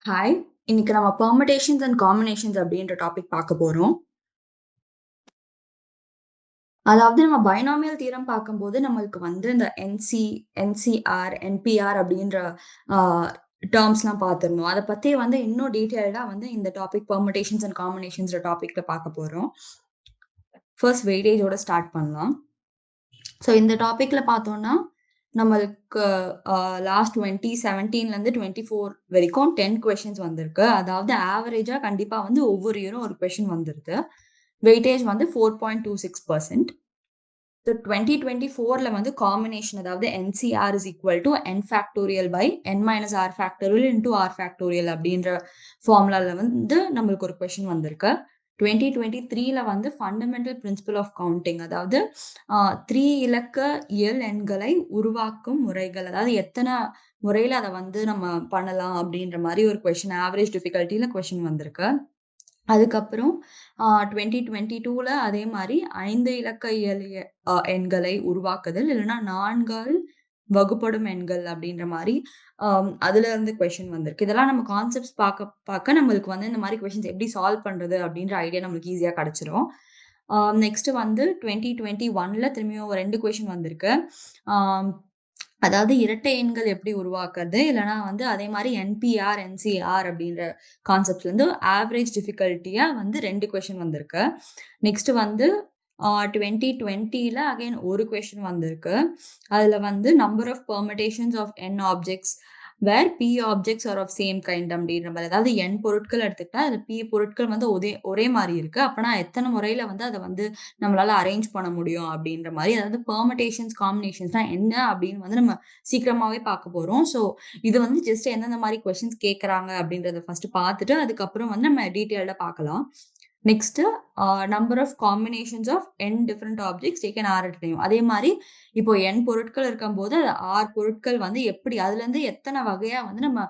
Hi! இன்னைக்கு நம்ம permutations and combinations அப்படின்ற டாபிக் பார்க்க போறோம். அதாவது நம்ம பைனாமியல் தியரம் பார்க்கும்போது நம்மளுக்கு வந்து இந்த என்சிஆர், என்பிஆர் அப்படின்ற ஆ டெர்ம்ஸ்லாம் பார்த்திருந்தோம். அத பத்தி வந்து இன்னும் டீட்டெயில்டா வந்து இந்த டாபிக் பெர்முடேஷன்ஸ் அண்ட் காம்பினேஷன்ஸ்ன்ற டாபிக்ல பார்க்க போறோம். ஃபர்ஸ்ட் வெயிட்டேஜோட ஸ்டார்ட் பண்ணலாம். ஸோ இந்த டாபிக்ல பார்த்தோம்னா, நம்மளுக்கு லாஸ்ட் 2017லேருந்து 24 வரைக்கும் 10 கொஸ்டின்ஸ் வந்திருக்கு. அதாவது ஆவரேஜா கண்டிப்பா வந்து ஒவ்வொரு இயரும் ஒரு கொஸ்டின் வந்துருது. வெயிட்டேஜ் வந்து 4.26%. ஸோ 2024ல வந்து காம்பினேஷன் அதாவது NCR is equal to N factorial by N minus R factorial into R factorial அப்படின்ற ஃபார்முலால வந்து நம்மளுக்கு ஒரு கொஸ்டின் வந்திருக்கு. 2023ல வந்து ஃபண்டமெண்டல் பிரின்சிபல் ஆஃப் கவுண்டிங் அதாவது 3 இலக்க இயல் எண்களை உருவாக்கும் முறைகள். அதாவது எத்தனை முறையில அத வந்து நம்ம பண்ணலாம் அப்படின்ற மாரி ஒரு கொஸ்டின் ஆவரேஜ் டிஃபிகல்ட்டில கொஸ்டின் வந்திருக்கு. அதுக்கப்புறம் 2022ல அதே மாரி 5 இலக்க இயல் எண்களை உருவாக்குதல், இல்லன்னா 4ஆல் வகுப்படும் எண்கள் அப்படின்ற மாரி அதுலருந்து கொஸ்டின் வந்திருக்கு. இதெல்லாம் நம்ம கான்செப்ட்ஸ் பாக்க பாக்க நம்மளுக்கு வந்து இந்த மாரி கொஸ்டின்ஸ் எப்படி சால்வ் பண்றது அப்படின்ற ஐடியா நம்மளுக்கு ஈஸியா கிடைச்சிரும். நெக்ஸ்ட் வந்து 2021ல திரும்பியும் 2 கொஸ்டின் வந்திருக்கு. ஆம் அதாவது இரட்டை எண்கள் எப்படி உருவாக்குறது? இல்லன்னா வந்து அதே மாரி என்பிஆர், என்சிஆர் அப்படின்ற கான்செப்ட்ஸ்லருந்து ஆவரேஜ் டிஃபிகல்ட்டியா வந்து 2 கொஸ்டின் வந்திருக்கு. நெக்ஸ்ட் வந்து 2020ல அகைன் ஒரு கொஸ்டின் வந்திருக்கு. அதுல வந்து number of permutations of n objects where p objects are of same kind அப்படின்ற மாரி. அதாவது n பொருட்கள் எடுத்துக்கிட்டா, அதுல p பொருட்கள் வந்து ஒரே மாரி இருக்கு. அப்பனா எத்தன முறையில வந்து அத வந்து நம்மளால அரேஞ்ச் பண்ண முடியும் அப்படின்ற மாரி. அதாவது பெர்முடேஷன்ஸ், காம்பினேஷன்ஸ்னா என்ன அப்படின்னு வந்து நம்ம சீக்கிரமாவே பார்க்க போறோம். ஸோ இது வந்து ஜஸ்ட் எந்தெந்த மாரி கொஸ்டின்ஸ் கேட்கறாங்க அப்படின்றத ஃபர்ஸ்ட் பார்த்துட்டு, அதுக்கப்புறம் வந்து நம்ம டீட்டெயில்டா பார்க்கலாம். Next number of combinations of n different objects taken r at time. அதே மாரி இப்போ n பொருட்கள் இருக்கும்போது, அது r பொருட்கள் வந்து எப்படி அதுலருந்து எத்தன வகையா வந்து நம்ம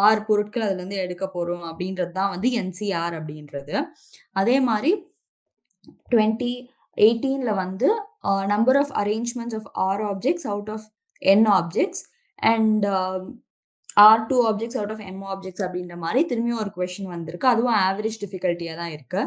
r பொருட்கள் அதுலருந்து எடுக்க போறோம் அப்படின்றது தான் வந்து NCR அப்படின்றது. அதே மாரி 2018ல வந்து number of arrangements of r objects out of n objects and R2 objects out of M objects அப்படின்ற மாரி திரும்பியும் ஒரு கொஸ்டின் வந்திருக்கு. அதுவும் ஆவரேஜ் டிஃபிகல்ட்டியா தான் இருக்கு.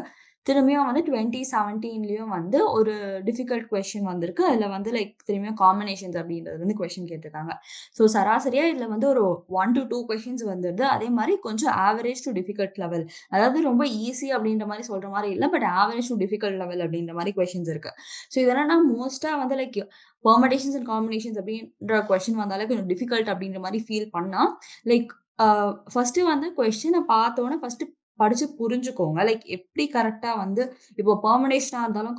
திரும்பியும் வந்து 2017லயும் வந்து ஒரு டிஃபிகல்ட் கொஸ்டின் வந்திருக்கு. அதுல வந்து திரும்பியும் காம்பினேஷன்ஸ் அப்படின்றது வந்து கொஸ்டின் கேட்டிருக்காங்க. ஸோ சராசரியா இதுல வந்து ஒரு 1 to 2 கொஸ்டின்ஸ் வந்துருது. அதே மாரி கொஞ்சம் ஆவரேஜ் டூ டிஃபிகல்ட் லெவல். அதாவது ரொம்ப ஈஸி அப்படின்ற மாரி சொல்ற மாரி இல்ல. But average two difficult level அப்படின்ற மாரி கொஸ்டின்ஸ் இருக்கு. ஸோ இதெல்லாம் நான் மோஸ்ட்டா வந்து பெர்முடேஷன்ஸ் அண்ட் காம்பினேஷன்ஸ் அப்படின்ற கொஸ்டின் வந்தாலே கொஞ்சம் டிஃபிகல்ட் அப்படின்ற மாரி ஃபீல் பண்ணா, லைக் ஃபர்ஸ்ட்டு வந்து கொஸ்டின பார்த்தோனே ஃபர்ஸ்ட்டு படிச்சு புரிஞ்சுக்கோங்க. எப்படி கரெக்ட்டா வந்து இப்போ பெர்முடேஷனா இருந்தாலும்,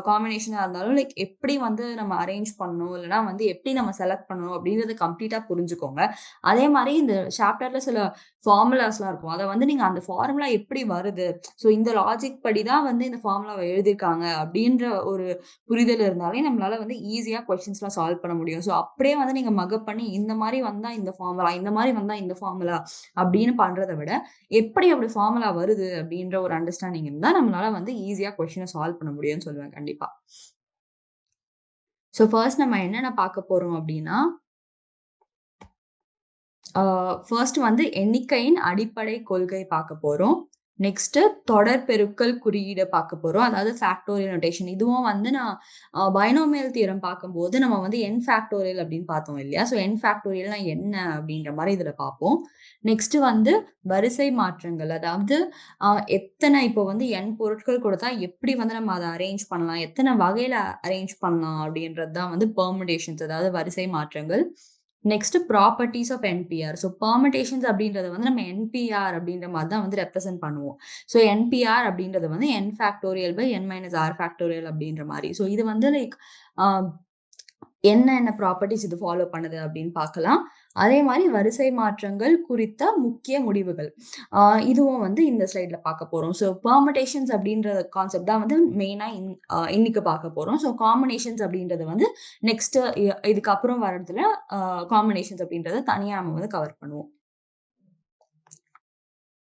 காம்பினேஷனா இருந்தாலும் எப்படி வந்து நம்ம அரேஞ்ச் பண்ணணும், இல்லன்னா வந்து எப்படி நம்ம செலக்ட் பண்ணணும் அப்படின்றத கம்ப்ளீட்டா புரிஞ்சுக்கோங்க. அதே மாரி இந்த சாப்டர்ல சில ஃபார்முலாஸ்லாம் இருக்கும். அத வந்து நீங்க அந்த ஃபார்முலா எப்படி வருது? ஸோ இந்த லாஜிக் படி தான் வந்து இந்த ஃபார்முலாவ எழுதியிருக்காங்க அப்படின்ற ஒரு புரிதல் இருந்தாலே நம்மளால வந்து ஈஸியா கொஸ்டின்ஸ்லாம் சால்வ் பண்ண முடியும். ஸோ அப்படியே வந்து நீங்க மக்கப் பண்ணி இந்த மாரி வந்தா இந்த ஃபார்முலா, இந்த மாரி வந்தா இந்த ஃபார்முலா அப்படின்னு பண்றத விட, எப்படி அப்படி ஃபார்முலா வருது அப்படின்ற ஒரு அண்டர்ஸ்டாண்டிங் இருந்தா நம்மளால வந்து ஈஸியா கொஸ்டின சால்வ் பண்ண முடியும்னு சொல்லுவேன் கண்டிப்பா. ஸோ ஃபர்ஸ்ட் நம்ம என்னென்ன பார்க்க போறோம் அப்படின்னா, ஃபர்ஸ்ட் வந்து எண்ணிக்கையின் அடிப்படை கொள்கை பார்க்க போறோம். நெக்ஸ்ட் தொடர் பெருக்கல் குறியீட பார்க்க போறோம். அதாவது ஃபேக்டோரியல் நோட்டேஷன். இதுவும் வந்து நான் பைனோமியல் தியரம் பார்க்கும்போது நம்ம வந்து என் ஃபேக்டோரியல் அப்படின்னு பார்த்தோம் இல்லையா? ஸோ என் ஃபேக்டோரியல்னா என்ன அப்படின்ற மாரி இதுல பார்ப்போம். நெக்ஸ்ட் வந்து வரிசை மாற்றங்கள். அதாவது எத்தனை இப்போ வந்து n பொருட்கள் கொடுத்தா எப்படி வந்து நம்ம அத அரேஞ்ச் பண்ணலாம்? எத்தனை வகையில அரேஞ்ச் பண்ணலாம்? அப்படின்றது தான் வந்து பெர்முடேஷன்ஸ் அதாவது வரிசை மாற்றங்கள். Next properties of NPR. So permutations அப்படின்றத வந்து நம்ம என்பிஆர் அப்படின்ற மாரி தான் வந்து ரெப்ரசென்ட் பண்ணுவோம். ஸோ என்பிஆர் அப்படின்றது வந்து n factorial by n minus R factorial அப்படின்ற மாரி. ஸோ இது வந்து அ என்ன ப்ராப்பர்ட்டீஸ் இது ஃபாலோ பண்ணுது அப்படின்னு பார்க்கலாம். அதே மாரி வரிசை மாற்றங்கள் குறித்த முக்கிய முடிவுகள். அ இதுவும் வந்து இந்த ஸ்லைட்ல பார்க்க போறோம். ஸோ பெர்முடேஷன்ஸ் அப்படின்ற கான்செப்ட் தான் வந்து மெயினா இன்னைக்கு பார்க்க போறோம். ஸோ காம்பினேஷன்ஸ் அப்படின்றது வந்து நெக்ஸ்ட் இதுக்கப்புறம் வர்றதுல காம்பினேஷன்ஸ் அப்படின்றத தனியா நம்ம வந்து கவர் பண்ணுவோம்.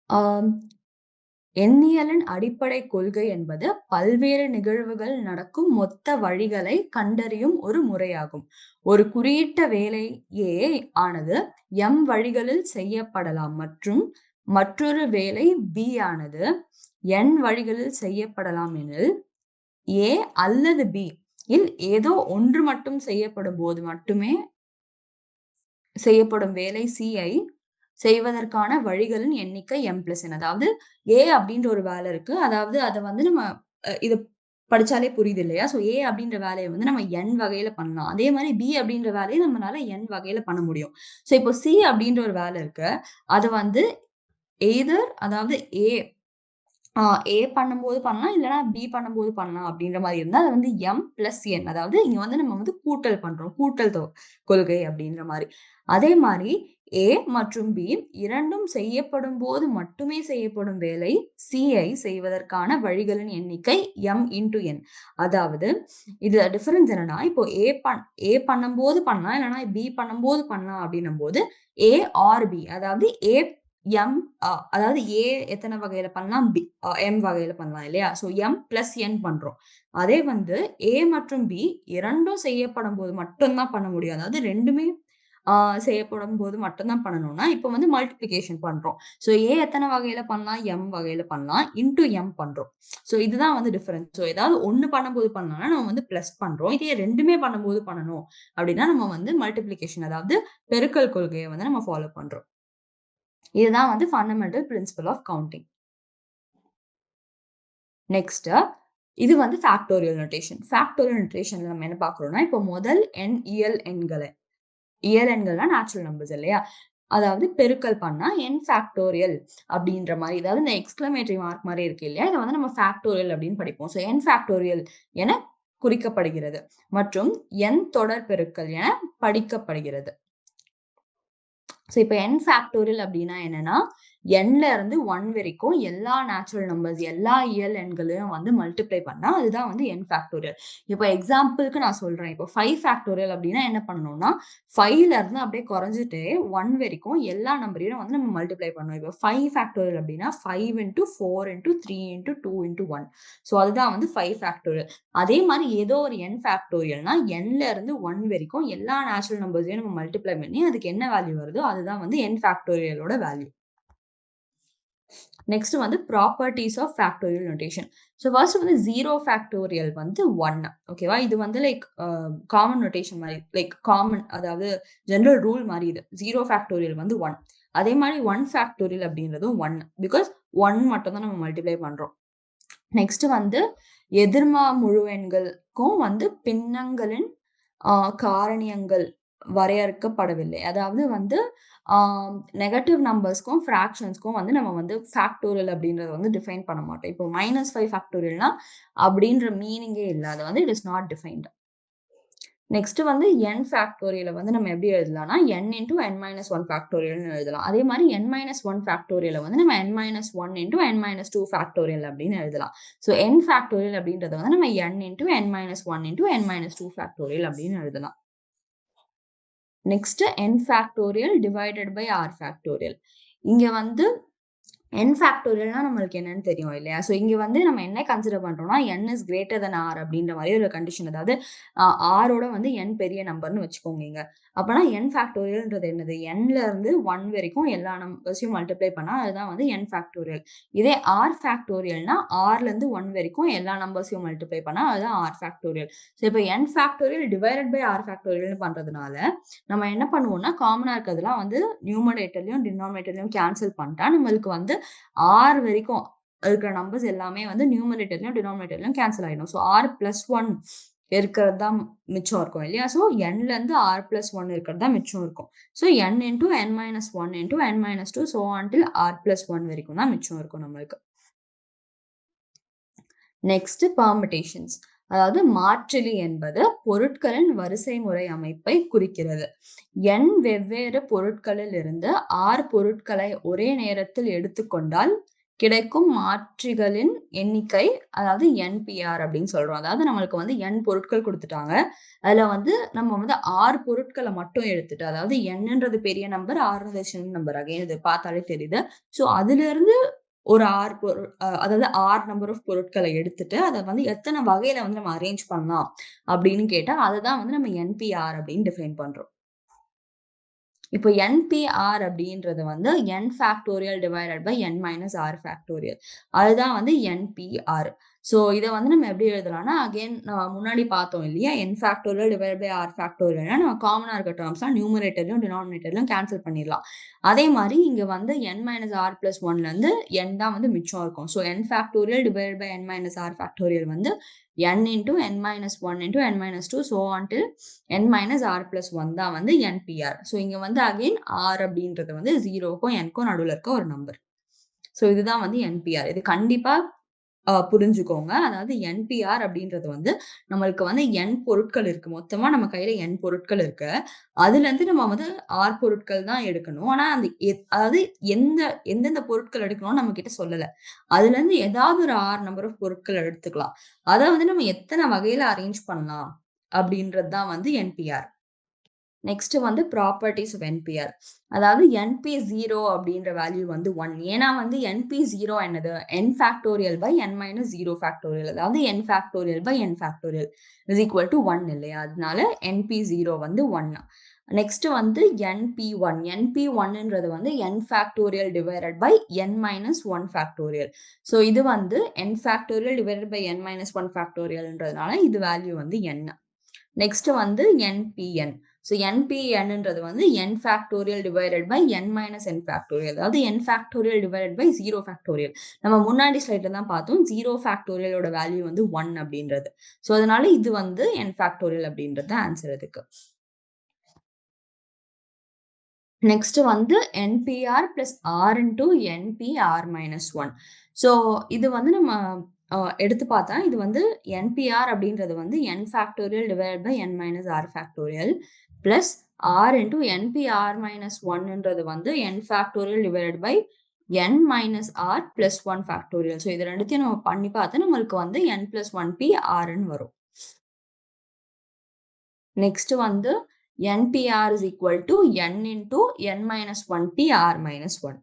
ஆம். எண்ணியலின் அடிப்படை கொள்கை என்பது பல்வேறு நிகழ்வுகள் நடக்கும் மொத்த வழிகளை கண்டறியும் ஒரு முறையாகும். ஒரு குறியிட்ட வேலை A ஆனது m வழிகளில் செய்யப்படலாம் மற்றும் மற்றொரு வேலை B ஆனது n வழிகளில் செய்யப்படலாம் எனில் A அல்லது B இல் ஏதோ ஒன்று மட்டும் செய்யப்படும் போது மட்டுமே செய்யப்படும் வேலை C ஐ செய்வதற்கான வழிகளின் எண்ணிக்கை m+n. அதாவது A அப்படின்ற ஒரு வேலை இருக்கு. அதாவது அத வந்து நம்ம இத படிச்சாலே புரியுது இல்லையா? ஸோ A அப்படின்ற வேலைய வந்து நம்ம n வகையில பண்ணலாம். அதே மாரி B அப்படின்ற வேலைய நம்மளால n வகையில பண்ண முடியும். ஸோ இப்போ C அப்படின்ற ஒரு வேலை இருக்கு. அது வந்து எய்தர் அதாவது A பண்ணும்போது பண்ணலாம். இல்லன்னா B பண்ணும்போது பண்ணலாம் அப்படின்ற மாரி இருந்தா, அது வந்து m+n. அதாவது இங்க வந்து நம்ம வந்து கூட்டல் பண்றோம். கூட்டல் கொள்கை அப்படின்ற மாரி. அதே மாரி A மற்றும் B இரண்டும் செய்யப்படும்போது மட்டுமே செய்யப்படும் வேலை C ஐ செய்வதற்கான வழிகளின் எண்ணிக்கை m×n. அதாவது இதுல டிஃபரன்ஸ் என்னன்னா, இப்போ A பண்ணும்போது பண்ணலாம். இல்லன்னா B பண்ணும்போது பண்ணலாம் அப்படின்னும்போது A ஆர் B அதாவது A m அதாவது A எத்தன வகையில பண்ணலாம்? m வகையில பண்ணலாம் இல்லையா? ஸோ m+n பண்றோம். அதே வந்து A மற்றும் B இரண்டும் செய்யப்படும்போது மட்டும் தான் பண்ண முடியும். அதாவது 2மே செய்யப்படும்போது மட்டும் தான் பண்ணணும்னா, இப்ப வந்து மல்டிப்ளிகேஷன் பண்றோம். ஸோ A எத்தன வகையில பண்ணலாம்? m வகையில பண்ணலாம். m பண்றோம். ஸோ இதுதான் வந்து டிஃபரன்ஸ். ஸோ ஏதாவது 1 பண்ணும்போது பண்ணலாம்னா, நம்ம வந்து பிளஸ் பண்றோம். இதே 2மே பண்ணும்போது பண்ணணும் அப்படின்னா, நம்ம வந்து மல்டிப்ளிகேஷன் அதாவது பெருக்கல் கொள்கைய வந்து நம்ம ஃபாலோ பண்றோம். இதுதான் வந்து fundamental principle of counting. Next இது வந்து ஃபேக்டோரியல் நோட்டேஷன். ஃபேக்டோரியல் நோட்டேஷன்ல நம்ம என்ன பார்க்குறோம்னா, இப்போ முதல் இயல் எண்கள்னா நேச்சுரல் நம்பர்ஸ் இல்லையா? அதாவது பெருக்கல் பண்ணா n ஃபேக்டோரியல் அப்படின்ற மாரி, அதாவது இந்த எக்ஸ்க்ளமேட்டரி மார்க் மாரி இருக்கு இல்லையா? இத வந்து நம்ம ஃபேக்டோரியல் அப்படின்னு படிப்போம். ஸோ n ஃபேக்டோரியல் என குறிக்கப்படுகிறது மற்றும் n தொடர் பெருக்கல் என படிக்கப்படுகிறது. ஸோ இப்ப n ஃபேக்டோரியல் அப்படின்னா என்னன்னா, nல இருந்து 1 வரைக்கும் எல்லா நேச்சுரல் நம்பர்ஸ், எல்லா இயல் எண்களையும் வந்து மல்டிப்ளை பண்ணா அதுதான் வந்து n ஃபேக்டோரியல். இப்போ எக்ஸாம்பிள்க்கு நான் சொல்றேன். இப்போ 5 ஃபேக்டோரியல் அப்படின்னா என்ன பண்ணணும்னா, 5ல இருந்து அப்படியே குறைஞ்சுட்டே 1 வரைக்கும் எல்லா நம்பரையும் வந்து நம்ம மல்டிப்ளை பண்ணணும். இப்போ 5 ஃபேக்டோரியல் அப்படின்னா 5 × 4 × 3 × 2 × 1. ஸோ அதுதான் வந்து 5 ஃபேக்டோரியல். அதே மாரி ஏதோ ஒரு n ஃபேக்டோரியல்னா nல இருந்து 1 வரைக்கும் எல்லா நேச்சுரல் நம்பர்ஸையும் நம்ம மல்டிப்ளை பண்ணி அதுக்கு என்ன வேல்யூ வருதோ அதுதான் வந்து n ஃபேக்டோரியலோட வேல்யூ. நெக்ஸ்ட் வந்து properties of factorial notation. So first வந்து 0 ஃபேக்டோரியல் வந்து 1. ஓகேவா? இது வந்து லைக் காமன் நோட்டேஷன் மாரி, லைக் காமன் அதாவது ஜெனரல் ரூல் மாரி இது. 0 ஃபேக்டோரியல் வந்து 1. அதே மாரி 1 ஃபேக்டோரியல் அப்படின்றதும் 1. பிகாஸ் 1 மட்டும் தான் நம்ம மல்டிப்ளை பண்றோம். நெக்ஸ்ட் வந்து எதிர்மா முழு எண்களுக்கும் வந்து பின்னங்களின் காரணியங்கள் வரையறுக்கப்படவில்லை. அதாவது வந்து நெகட்டிவ் நம்பர்ஸ்க்கும் ஃப்ராக்ஷன்ஸ்க்கும் வந்து நம்ம வந்து ஃபேக்டோரியல் அப்படின்றத வந்து டிஃபைன் பண்ண மாட்டோம். இப்போ -5 ஃபேக்டோரியல்னா அப்படின்ற மீனிங்கே இல்ல. அது வந்து it is not defined. Next வந்து n ஃபேக்டோரியல வந்து நம்ம எப்படி எழுதலாம்னா, n × n-1 ஃபேக்டோரியல்னு எழுதலாம். அதே மாரி n-1 ஃபேக்டோரியல வந்து நம்ம n-1 × n-2 ஃபேக்டோரியல் அப்படின்னு எழுதலாம். ஸோ n ஃபேக்டோரியல் அப்படின்றத வந்து நம்ம n × n-1 × n-2 ஃபேக்டோரியல் அப்படின்னு எழுதலாம். Next n factorial divided by r factorial. இங்க வந்து n ஃபேக்டோரியல்னா நம்மளுக்கு என்னன்னு தெரியும் இல்லையா? ஸோ இங்க வந்து நம்ம என்ன கன்சிடர் பண்றோம்னா, n is greater than r அப்படின்ற மாரி ஒரு கண்டிஷன். அதாவது r வந்து n பெரிய நம்பர்ன்னு வச்சுக்கோங்க இங்க. அப்பனா n ஃபேக்டோரியல்ன்றது என்னது? nல இருந்து 1 வரைக்கும் எல்லா நம்பர்ஸையும் மல்டிப்ளை பண்ணா அதுதான் வந்து n ஃபேக்டோரியல். இதே r ஃபேக்டோரியல்னா rல இருந்து 1 வரைக்கும் எல்லா நம்பர்ஸையும் மல்டிப்ளை பண்ணா அதுதான் r ஃபேக்டோரியல். ஸோ இப்போ n factorial divided by r ஃபேக்டோரியல்னு பண்றதுனால நம்ம என்ன பண்ணுவோம்னா, காமனா இருக்கிறதெல்லாம் வந்து நியூமரேட்டர்லயும் டினாமினேட்டர்லயும் கேன்சல் பண்ணிட்டா நம்மளுக்கு வந்து r வரைக்கும் இருக்கிற நம்பர்ஸ் எல்லாமே வந்து நியூமரேட்டர்லயும் டினாமினேட்டர்லயும் கேன்சல் ஆயிடும். ஸோ r+1 இருக்கிறது தான் மிச்சம் இருக்கும் இல்லையா? ஸோ nல இருந்து r+1 இருக்கிறது தான் மிச்சம் இருக்கும். So n × n-1 × n-2 so on till r+1 வரைக்கும் தான் மிச்சம் இருக்கும் நம்மளுக்கு. Next permutations. அதாவது மாற்றிலி என்பது பொருட்களின் வரிசை முறை அமைப்பை குறிக்கிறது. n வெவ்வேறு பொருட்களில் இருந்து r பொருட்களை ஒரே நேரத்தில் எடுத்துக்கொண்டால் கிடைக்கும் மாற்றிகளின் எண்ணிக்கை அதாவது NPR அப்படின்னு சொல்றோம். அதாவது நம்மளுக்கு வந்து n பொருட்கள் கொடுத்துட்டாங்க. அதுல வந்து நம்ம வந்து 6 பொருட்களை மட்டும் எடுத்துட்டு, அதாவது nன்றது பெரிய நம்பர், rன்றது சின்ன நம்பர். அகைன் இது பார்த்தாலே தெரியுது. ஸோ அதுல இருந்து ஒரு 6 அதாவது 6 நம்பர் ஆஃப் பொருட்கள எடுத்துட்டு, அத வந்து எத்தன வகையில வந்து நம்ம அரேஞ்ச் பண்ணலாம் அப்படின்னு கேட்டா, அததான் வந்து நம்ம NPR அப்படின்னு டிஃபைன் பண்றோம். இப்போ என்பிஆர் அப்படின்றது வந்து n factorial divided by n minus R factorial. அதுதான் வந்து என்பிஆர். ஸோ இத வந்து நம்ம எப்படி எழுதலாம்னா, அகைன் நம்ம முன்னாடி பார்த்தோம் இல்லையா? n factorial divided by R ஃபேக்டோரியல்னா நம்ம காமனா இருக்க டெர்ம்ஸ்லாம் நியூமரேட்டர்லயும், டினாமினேட்டர்லயும் கேன்சல் பண்ணிடலாம். அதே மாரி இங்க வந்து n மைனஸ் ஆர் பிளஸ் 1லேருந்து n தான் வந்து மிச்சம் இருக்கும். So n factorial divided by n minus R factorial வந்து n into n minus 1 into n minus 2 so on till n minus r plus 1 தான் வந்து என்பிஆர். ஸோ இங்க வந்து அகைன் ஆர் அப்படின்றது வந்து 0க்கும் nக்கும் நடுவுல இருக்க ஒரு நம்பர். ஸோ இதுதான் வந்து என்பிஆர். இது கண்டிப்பா புரிஞ்சுக்கோங்க. அதாவது என்பிஆர் அப்படின்றது வந்து நம்மளுக்கு வந்து n பொருட்கள் இருக்கு. மொத்தமா நம்ம கையில n பொருட்கள் இருக்கு. அதுலேருந்து நம்ம வந்து R பொருட்கள் தான் எடுக்கணும். ஆனா அந்த அதாவது எந்தெந்த பொருட்கள் எடுக்கணும்னு நம்மகிட்ட சொல்லல. அதுலேருந்து ஏதாவது ஒரு R நம்பர் ஆஃப் பொருட்கள் எடுத்துக்கலாம். அத வந்து நம்ம எத்தன வகையில அரேஞ்ச் பண்ணலாம் அப்படின்றது தான் வந்து என்பிஆர். நெக்ஸ்ட் வந்து ப்ராப்பர்ட்டீஸ் ஆஃப் என்பிஆர். அதாவது NP0 அப்படின்ற வேல்யூ வந்து 1. ஏன்னா வந்து NP0 என்னது? n factorial by n minus 0 factorial. அதாவது n factorial by n factorial is equal to 1 இல்லையா? அதனால NP0 வந்து 1. நெக்ஸ்ட் வந்து NP1. NP1ன்றது வந்து n factorial divided by n minus 1 factorial. So இது வந்து n factorial divided by n minus 1 ஃபேக்டோரியல்ன்றதுனால இது வேல்யூ வந்து n. நெக்ஸ்ட் வந்து NPN. ஸோ NPNன்றது வந்து n factorial divided by n minus n factorial. அதாவது n factorial divided by 0 factorial. நம்ம முன்னாடி ஸ்லைட்ல தான் பார்த்தோம் 0 ஃபேக்டோரியலோட வேல்யூ வந்து 1 அப்படின்றது. ஸோ அதனால இது வந்து n ஃபேக்டோரியல் அப்படின்றது ஆன்சர் இதுக்கு. நெக்ஸ்ட் வந்து NPR plus R into NPR minus 1. So இது வந்து நம்ம எடுத்து பார்த்தா இது வந்து NPR அப்படின்றது வந்து n factorial divide by n minus R factorial plus R into NPR minus 1ன்றது வந்து n factorial divide by n minus r plus 1 factorial. So இது ரெண்டுத்தையும் நம்ம பண்ணி பார்த்தா நம்மளுக்கு வந்து n பிளஸ் 1p Rன்னு வரும். நெக்ஸ்ட் வந்து NPR is equal to n into n minus 1p R minus 1.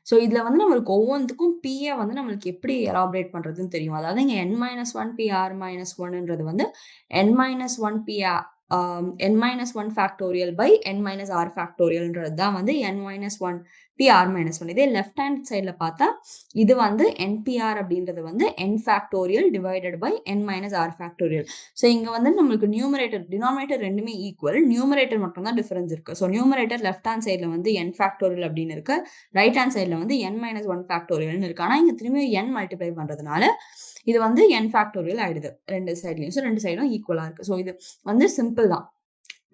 So இதுல வந்து நம்மளுக்கு ஒவ்வொன்றுக்கும் P வந்து நம்மளுக்கு எப்படி எலாபரேட் பண்றதுன்னு தெரியும். அதாவது இங்க n minus 1p R minus 1ன்றது வந்து n minus 1p n minus 1 factorial by n minus r factorialன்றது தான் வந்து n minus 1p R minus 1. இதே லெஃப்ட் ஹேண்ட் சைட்ல பார்த்தா இது வந்து NPR அப்படின்றது வந்து n factorial divided by n minus r factorial. So இங்க வந்து நம்மளுக்கு நியூமரேட்டர் டினாமினேட்டர் ரெண்டுமே ஈக்குவல். நியூமரேட்டர் மட்டும் தான் டிஃபரன்ஸ் இருக்கு. ஸோ நியூமரேட்டர் லெஃப்ட் ஹேண்ட் சைட்ல வந்து n ஃபேக்டோரியல் அப்படின்னு இருக்கு. ரைட் ஹேண்ட் சைட்ல வந்து n மைனஸ் 1 ஃபேக்டோரியல்னு இருக்கு. ஆனா இங்க திரும்பி n மல்டிப்ளை பண்றதுனால இது வந்து n ஃபேக்டோரியல் ஆயிடுது ரெண்டு சைட்லயும். ஸோ ரெண்டு சைடும் ஈக்குவலா இருக்கு. ஸோ இது வந்து சிம்பிள் தான்.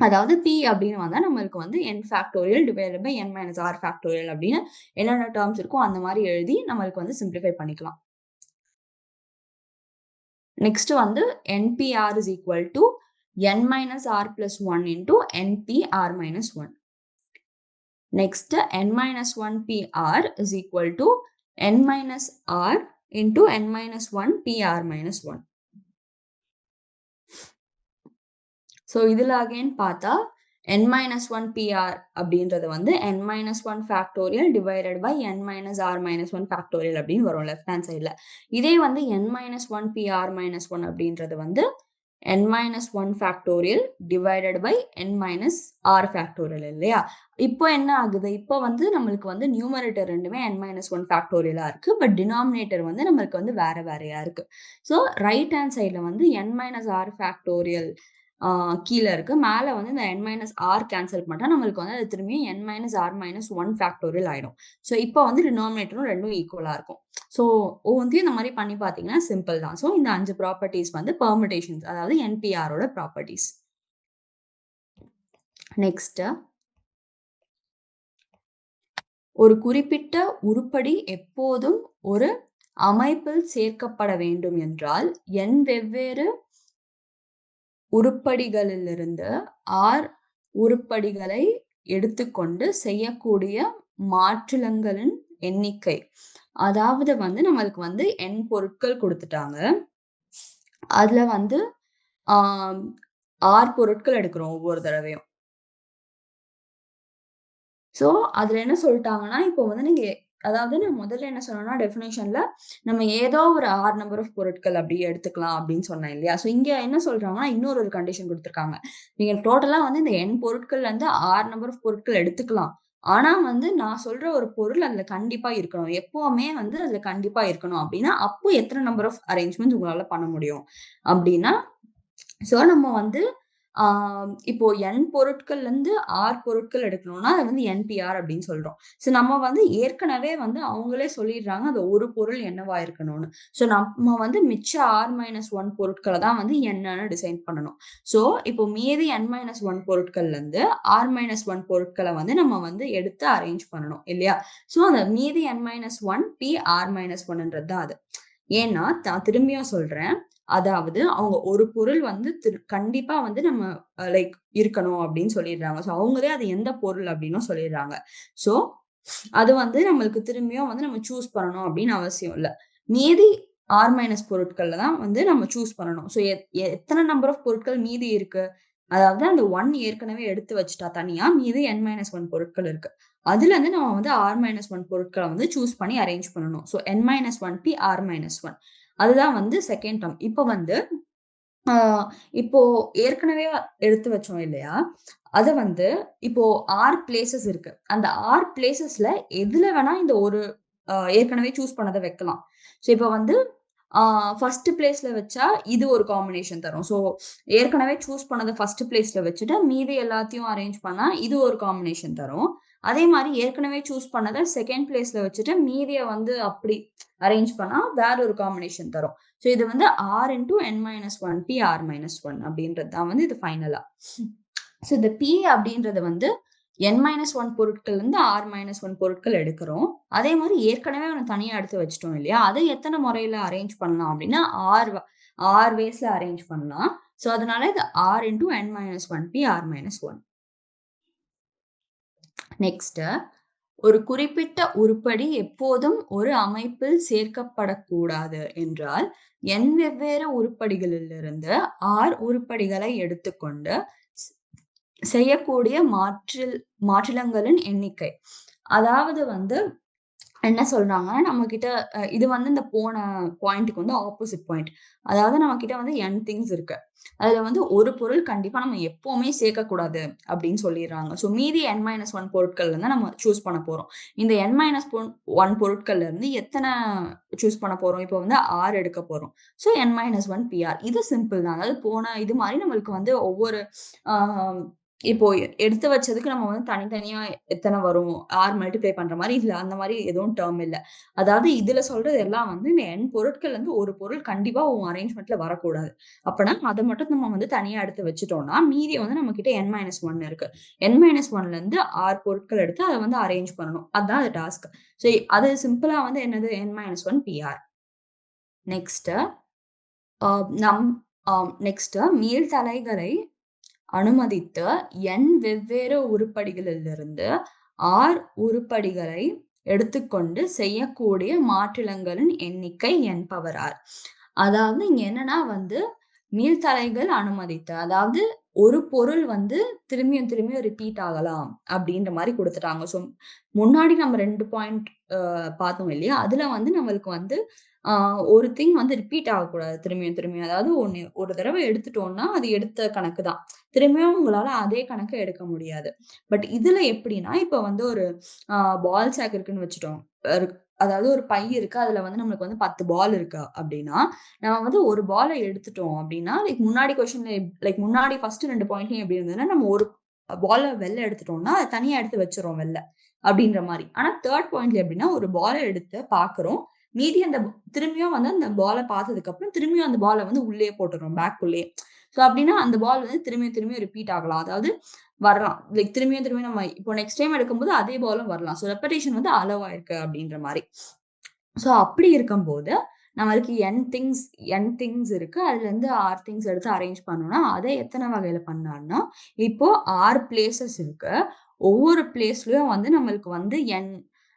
அதாவது P அப்படின்னு வந்தா நம்மளுக்கு வந்து n factorial divided by n minus R factorial அப்படின்னு என்னென்ன டேர்ம்ஸ் இருக்கோ அந்த மாதிரி எழுதி நம்மளுக்கு வந்து சிம்பிளிஃபை பண்ணிக்கலாம். நெக்ஸ்ட் வந்து NPR is equal to n minus r plus 1 into NPR minus 1. Next n minus 1PR is equal to n minus r into n minus 1 PR minus 1. So இதில் again பார்த்தா n minus 1 PR அப்படின்றது வந்து n minus 1 factorial divided by n minus r minus 1 factorial அப்படின்னு வரும் left hand சைடில். இதே வந்து n minus 1 PR minus 1 அப்படின்றது வந்து n minus 1 factorial divided by n minus r factorial இல்லையா? இப்போ என்ன ஆகுது? இப்போ வந்து நம்மளுக்கு வந்து நியூமரேட்டர் ரெண்டுமே n minus 1 factorial இருக்கு. பட் டினாமினேட்டர் வந்து நம்மளுக்கு வந்து வேற வேறையா இருக்கு. ஸோ ரைட் ஹேண்ட் சைடில் வந்து n minus r factorial கீழே இருக்கு. மேலே வந்து இந்த n minus r கேன்சல் பண்ணா நம்மளுக்கு வந்து அது திரும்பி n minus r minus 1 factorial ஆயிடும். ஸோ இப்போ வந்து டினாமினேட்டரும் ரெண்டும் ஈக்குவலா இருக்கும். ஸோ ஒவ்வொன்றையும் இந்த மாதிரி பண்ணி பார்த்தீங்கன்னா சிம்பிள் தான். ஸோ இந்த 5 ப்ராப்பர்ட்டிஸ் வந்து பெர்முடேஷன்ஸ், அதாவது NPRோட ப்ராப்பர்ட்டிஸ். நெக்ஸ்ட், ஒரு குறிப்பிட்ட உருப்படி எப்போதும் ஒரு அமைப்பில் சேர்க்கப்பட வேண்டும் என்றால் n வெவ்வேறு உருப்படிகளிலிருந்து r உருப்படிகளை எடுத்துக்கொண்டு செய்யக்கூடிய மாற்றுலங்களின் எண்ணிக்கை. அதாவது வந்து நம்மளுக்கு வந்து n பொருட்கள் கொடுத்துட்டாங்க. அதுல வந்து r பொருட்கள் எடுக்கிறோம் ஒவ்வொரு தடவையும். ஸோ அதுல என்ன சொல்லிட்டாங்கன்னா இப்போ வந்து நீங்க அதாவது நான் முதல்ல என்ன சொன்னேன்னா, டெஃபினிஷன்ல நம்ம ஏதோ ஒரு நம்பர் ஆஃப் பொருட்கள் அப்படி எடுத்துக்கலாம் அப்படின்னு சொன்னேன் இல்லையா? ஸோ இங்க என்ன சொல்றாங்கன்னா, இன்னொரு ஒரு கண்டிஷன் குடுத்துருக்காங்க. நீங்க டோட்டலா வந்து இந்த n பொருட்கள்ல இருந்து நம்பர் ஆஃப் பொருட்கள் எடுத்துக்கலாம். ஆனா வந்து நான் சொல்ற ஒரு பொருள் அதுல கண்டிப்பா இருக்கணும். எப்பவுமே வந்து அதுல கண்டிப்பா இருக்கணும் அப்படின்னா, அப்போ எத்தன நம்பர் ஆஃப் அரேஞ்ச்மென்ட்ஸ் உங்களால பண்ண முடியும்? அப்படின்னா, ஸோ நம்ம வந்து ஆ இப்போ N பொருட்கள்லருந்து பொருட்கள் எடுக்கணும்னா, அத வந்து NPR அப்படின்னு சொல்றோம். ஸோ நம்ம வந்து ஏற்கனவே வந்து அவங்களே சொல்லிடுறாங்க, அந்த ஒரு பொருள் என்னவா இருக்கணும்னு. ஸோ நம்ம வந்து மிச்ச R-1 பொருட்கள தான் வந்து என்னன்னு டிசைட் பண்ணணும். ஸோ இப்போ மீதி N-1 பொருட்கள்லருந்து R-1 பொருட்கள வந்து நம்ம வந்து எடுத்து அரேஞ்ச் பண்ணணும் இல்லையா? ஸோ அந்த மீதி N-1 P R-1ன்றது தான் அது. ஏன்னா, திரும்பியும் சொல்றேன். அதாவது அவங்க ஒரு பொருள் வந்து கண்டிப்பா வந்து நம்ம லைக் இருக்கணும் அப்படின்னு சொல்லிடுறாங்க. ஸோ அவங்களே அது எந்த பொருள் அப்படின்னும் சொல்லிடுறாங்க. ஸோ அது வந்து நம்மளுக்கு திரும்பியும் வந்து நம்ம சூஸ் பண்ணணும் அப்படின்னு அவசியம் இல்ல. மீதி பொருட்கள்ல தான் வந்து நம்ம சூஸ் பண்ணணும். ஸோ எத்தன நம்பர் ஆஃப் பொருட்கள் மீதி இருக்கு? அதாவது அந்த 1 ஏற்கனவே எடுத்து வச்சுட்டா தனியா, மீதி N-1 பொருட்கள் இருக்கு. அதுலருந்து நம்ம வந்து R-1 பொருட்கள வந்து சூஸ் பண்ணி அரேஞ்ச் பண்ணணும். ஸோ N-1P R-1 அதுதான் வந்து 2ண்ட் டெர்ம். இப்ப வந்து ஆ இப்போ ஏற்கனவே எடுத்து வச்சோம் இல்லையா? அத வந்து இப்போ 6 பிளேஸஸ் இருக்கு. அந்த 6 பிளேஸஸ்ல எதுல வேணா இந்த ஒரு ஏற்கனவே சூஸ் பண்ணத வைக்கலாம். ஸோ இப்ப வந்து ஆ 1 பிளேஸ்ல வச்சா இது ஒரு காம்பினேஷன் தரும். ஸோ ஏற்கனவே சூஸ் பண்ணத 1 பிளேஸ்ல வச்சுட்டு மீதி எல்லாத்தையும் அரேஞ்ச் பண்ணா இது ஒரு காம்பினேஷன் தரும். அதே மாரி ஏற்கனவே சூஸ் பண்ணத 2ண்ட் பிளேஸ்ல வச்சுட்டு மீதிய வந்து அப்படி அரேஞ்ச் பண்ணா வேற ஒரு காம்பினேஷன் தரும். ஸோ இது வந்து R*(n-1P R-1) அப்படின்றது தான் வந்து இது ஃபைனலா. ஸோ இந்த P அப்படின்றது வந்து N-1 பொருட்கள்லருந்து R-1 பொருட்கள் எடுக்கிறோம். அதே மாரி ஏற்கனவே ஒண்ணு தனியா எடுத்து வச்சுட்டோம் இல்லையா? அத எத்தன முறையில அரேஞ்ச் பண்ணலாம் அப்படின்னா, 6 வேஸ்ல அரேஞ்ச் பண்ணலாம். ஸோ அதனால இது R*(n-1P R-1) நெக்ஸ்ட் ஒரு குறிப்பிட்ட உருப்படி எப்போதும் ஒரு அமைப்பில் சேர்க்கப்படக்கூடாது என்றால், n வெவ்வேறு உருப்படிகளிலிருந்து R உருப்படிகளை எடுத்துக்கொண்டு ஸ் செய்யக்கூடிய மாற்றிலங்களின் எண்ணிக்கை. அதாவது வந்து என்ன சொல்றாங்கன்னா, நம்மகிட்ட இது வந்து இந்த போன பாயிண்ட்க்கு வந்து ஆப்போசிட் பாயிண்ட். அதாவது நம்மகிட்ட வந்து n திங்ஸ் இருக்கு. அதுல வந்து ஒரு பொருள் கண்டிப்பா நம்ம எப்பவுமே சேர்க்கக்கூடாது அப்படின்னு சொல்லிர்றாங்க. ஸோ மீதி N-1 பொருட்கள்ல இருந்து நம்ம சூஸ் பண்ண போறோம். இந்த N-1 பொருட்கள்ல இருந்து எத்தன சூஸ் பண்ண போறோம்? இப்போ வந்து 6 எடுக்க போறோம். So N-1 PR. இது சிம்பிள் தான். அதாவது போன இது மாரி நம்மளுக்கு வந்து ஒவ்வொரு ஆ இப்போ எடுத்து வச்சதுக்கு நம்ம வந்து தனித்தனியா எத்தன வரும்? மல்டிப்ளை பண்ற மாரி இதுல அந்த மாரி எதுவும் டெர்ம் இல்ல. அதாவது இதுல சொல்றது எல்லாம் வந்து இந்த n பொருட்கள்ல இருந்து ஒரு பொருள் கண்டிப்பா உன் அரேஞ்ச்மென்ட்ல வரக்கூடாது. அப்பன்னா அத மட்டும் நம்ம வந்து தனியா எடுத்து வச்சுட்டோம்னா, மீதி வந்து நம்மகிட்ட N-1 இருக்கு. N-1ல இருந்து 6 பொருட்கள் எடுத்து அத வந்து அரேஞ்ச் பண்ணணும். அதான் அது டாஸ்க். ஸோ அது சிம்பிளா வந்து என்னது N-1 PR. நெக்ஸ்ட் அ நம் நெக்ஸ்ட் மீள்தலைகளை அனுமதித்து n வெவ்வேறு உருப்படிகளிலிருந்து உருப்படிகளை எடுத்துக்கொண்டு செய்யக்கூடிய மாற்றிலங்களின் எண்ணிக்கை n⁻r. அதாவது இங்க என்னன்னா வந்து மீள்தலைகள் அனுமதித்து. அதாவது ஒரு பொருள் வந்து திரும்பியும் திரும்பியும் ரிப்பீட் ஆகலாம் அப்படின்ற மாரி குடுத்துட்டாங்க. ஸோ முன்னாடி நம்ம 2 பாயிண்ட் பார்த்தோம் இல்லையா? அதுல வந்து நம்மளுக்கு வந்து ஆ ஒரு திங் வந்து ரிப்பீட் ஆகக்கூடாது திரும்பியும் திரும்பியும். அதாவது ஒரு தடவ எடுத்துட்டோம்னா, அது எடுத்த கணக்கு தான். திரும்பியும் உங்களால அதே கணக்க எடுக்க முடியாது. பட் இதுல எப்படின்னா, இப்ப வந்து ஒரு ஆ பால் சாக் இருக்குன்னு வச்சுட்டோம். அதாவது ஒரு பை இருக்கு. அதுல வந்து நம்மளுக்கு வந்து 10 பால் இருக்கு அப்படின்னா, நம்ம வந்து ஒரு பால எடுத்துட்டோம் அப்படின்னா, முன்னாடி கொஸ்டின்ல முன்னாடி ஃபர்ஸ்ட் 2 பாயிண்ட்லயும் எப்படி இருந்ததுன்னா, நம்ம ஒரு பால வெளில எடுத்துட்டோம்னா, அத தனியா எடுத்து வச்சுர்றோம் வெளில. அப்படின்ற மாரி. ஆனா 3 பாயிண்ட்ல எப்படின்னா, ஒரு பால எடுத்து பார்க்குறோம். மீதி அந்த திரும்பியும் வந்து அந்த பால பார்த்ததுக்கு அப்புறம், திரும்பியும் அந்த பால வந்து உள்ளேயே போட்டுர்றோம். பேக்குள்ளயே. ஸோ அப்படின்னா, அந்த பால் வந்து திரும்பியும் திரும்பியும் ரிப்பீட் ஆகலாம். அதாவது வரலாம். திரும்பியும் திரும்பியும் நம்ம இப்போ நெக்ஸ்ட் டைம் எடுக்கும்போது அதே பாலும் வரலாம். ஸோ ரெப்படேஷன் வந்து அலோவ் ஆயிருக்கு அப்படின்ற மாரி. ஸோ அப்படி இருக்கும்போது, நம்மளுக்கு n திங்ஸ் இருக்கு. அதுலருந்து 6 திங்ஸ் எடுத்து அரேஞ்ச் பண்ணோம்னா, அத எத்தன வகையில பண்ணலாம்னா, இப்போ 6 பிளேஸஸ் இருக்கு. ஒவ்வொரு பிளேஸ்லயும் வந்து நம்மளுக்கு வந்து